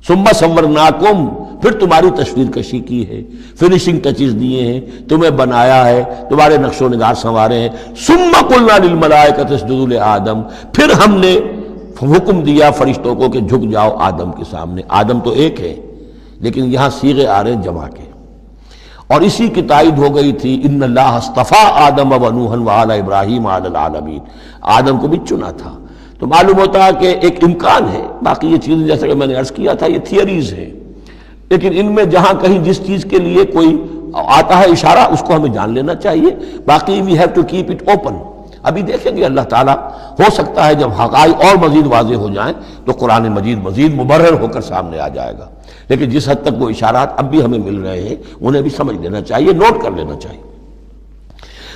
ثم صورناکم، پھر تمہاری تصویر کشی کی ہے، فنیشنگ ٹچز دیے ہیں، تمہیں بنایا ہے، تمہارے نقش و نگار سنوارے ہیں۔ ثم قلنا للملائکۃ اسجدوا لآدم، پھر ہم نے حکم دیا فرشتوں کو کہ جھک جاؤ آدم کے سامنے۔ آدم تو ایک ہے لیکن یہاں صیغے آ رہے ہیں جمع کے، اور اسی کی تائید ہو گئی تھی ان اللہ اصطفیٰ آدم و نوحا وآل ابراہیم علی العالمین، آدم کو بھی چنا تھا۔ تو معلوم ہوتا ہے کہ ایک امکان ہے، باقی یہ چیزیں جیسا کہ میں نے عرض کیا تھا یہ تھیوریز ہیں، لیکن ان میں جہاں کہیں جس چیز کے لیے کوئی آتا ہے اشارہ اس کو ہمیں جان لینا چاہیے، باقی we have to keep it open. ابھی دیکھیں گے اللہ تعالیٰ، ہو سکتا ہے جب حقائق اور مزید واضح ہو جائیں تو قرآن مجید مزید مبرر ہو کر سامنے آ جائے گا، لیکن جس حد تک وہ اشارات اب بھی ہمیں مل رہے ہیں انہیں بھی سمجھ لینا چاہیے، نوٹ کر لینا چاہیے۔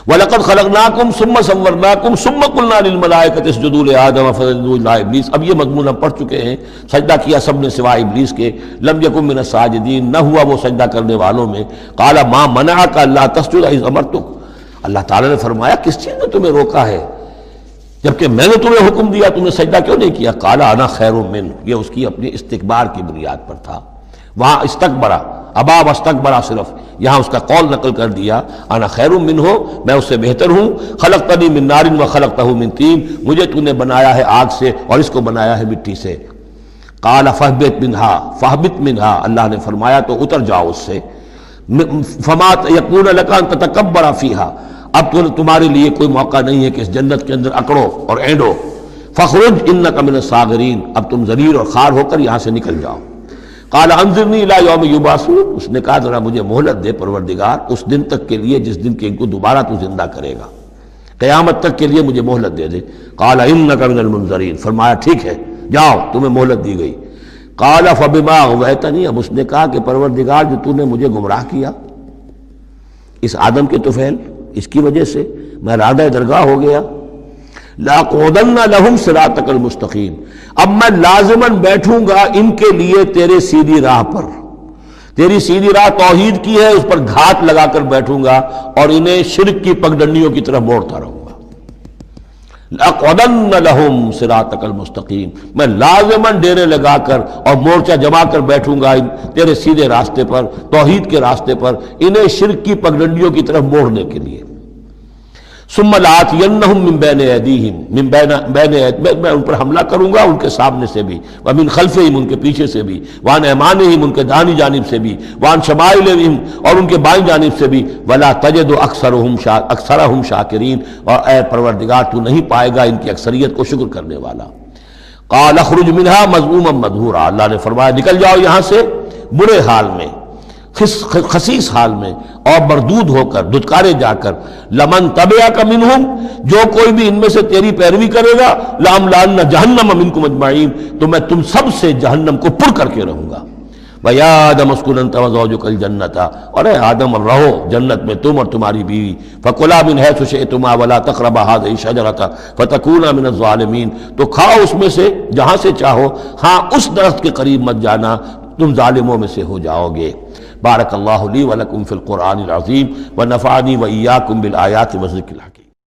وَلَقَدْ خَلَقْنَاكُمْ ثُمَّ صَوَّرْنَاكُمْ ثُمَّ قُلْنَا لِلْمَلَائِكَةِ اسْجُدُوا لِآدَمَ فَسَجَدُوا إِلَّا إِبْلِيسَ۔ اب یہ مضمون ہم پڑھ چکے ہیں، سجدہ کیا سب نے سوائے ابلیس کے، لم یکن من الساجدین، نہ ہوا وہ سجدہ کرنے والوں میں۔ قَالَ مَا مَنَعَكَ أَلَّا تَسْجُدَ إِذْ أَمَرْتُكَ، اللہ تعالیٰ نے فرمایا کس چیز نے تمہیں روکا ہے جبکہ میں نے تمہیں حکم دیا، تم نے سجدہ کیوں نہیں کیا؟ قَالَ أَنَا خَيْرٌ مِّنْهُ، یہ اس کی اپنی استکبار کی بنیاد پر تھا۔ وہاں استکبرا، ابا واستکبرا، صرف یہاں اس کا قول نقل کر دیا، انا خیر منہ، میں اس سے بہتر ہوں، خلقتنی من نار وخلقتہ من طین، مجھے تو نے بنایا ہے آگ سے اور اس کو بنایا ہے مٹی سے۔ قال فاہبط منہا، فاہبط منہا، اللہ نے فرمایا تو اتر جاؤ اس سے، فما یکون لک ان تتکبر فیہا، اب تو تمہارے لیے کوئی موقع نہیں ہے کہ اس جنت کے اندر اکڑو اور اینڈو، فخرج انک من الصاغرین، اب تم ذلیل اور خوار ہو کر یہاں سے نکل جاؤ۔ قال انظرنی الی یوم یبعثون، اس نے کہا ذرا مجھے مہلت دے پروردگار اس دن تک کے لیے جس دن کہ ان کو دوبارہ تو زندہ کرے گا، قیامت تک کے لیے مجھے مہلت دے دے۔ قال انک من المنظرین، فرمایا ٹھیک ہے جاؤ تمہیں مہلت دی گئی۔ قال فبما اغویتنی، اب اس نے کہا کہ پروردگار جو تو نے مجھے گمراہ کیا اس آدم کے طفیل، اس کی وجہ سے میں رادہ درگاہ ہو گیا، لَأَقْعُدَنَّ لَهُمْ صِرَاطَكَ الْمُسْتَقِيمَ، اب میں لازماً بیٹھوں گا ان کے لیے تیرے سیدھی راہ پر، تیری سیدھی راہ توحید کی ہے، اس پر گھات لگا کر بیٹھوں گا اور انہیں شرک کی پگڈنڈیوں کی طرف موڑتا رہوں گا۔ لَأَقْعُدَنَّ لَهُمْ صِرَاطَكَ الْمُسْتَقِيمَ، میں لازماً ڈیرے لگا کر اور مورچہ جما کر بیٹھوں گا تیرے سیدھے راستے پر، توحید کے راستے پر، انہیں شرک کی پگڈنڈیوں کی طرف موڑنے کے لیے۔ ثم لآتینہم من بین ایدیہم، میں ان پر حملہ کروں گا ان کے سامنے سے بھی، ومن خلفہم ان کے پیچھے سے بھی، وعن ایمانہم ان کے دانی جانب سے بھی، وعن شمائلہم اور ان کے بائیں جانب سے بھی، ولا تجد اکثرہم شاکرین، اور اے پروردگار تو نہیں پائے گا ان کی اکثریت کو شکر کرنے والا۔ قال اخرج منہا مذموما مدحورا، اللہ نے فرمایا نکل جاؤ یہاں سے برے حال میں، خسیس حال میں اور مردود ہو کر، دھتکارے جا کر، لمن تبعک منہم، جو کوئی بھی ان میں سے تیری پیروی کرے گا، لاملأن جہنم منکم اجمعین، تو میں تم سب سے جہنم کو پر کر کے رہوں گا۔ وَيَا آدَمُ اسْكُنْ أَنْتَ وَزَوْجُكَ الْجَنَّةَ، اور اے آدم اب رہو جنت میں تم اور تمہاری بیوی، فَكُلَا مِنْ حَيْثُ شِئْتُمَا وَلَا تَقْرَبَا هَٰذِهِ الشَّجَرَةَ فَتَكُونَا مِنَ الظَّالِمِينَ، تو کھاؤ اس میں سے جہاں سے چاہو، ہاں اس درخت کے قریب مت جانا، تم ظالموں میں سے ہو جاؤ گے۔ بارک اللہ لی ولکم فی القرآن العظیم ونفعنی وإیاکم بالآیات والذکر الحکیم۔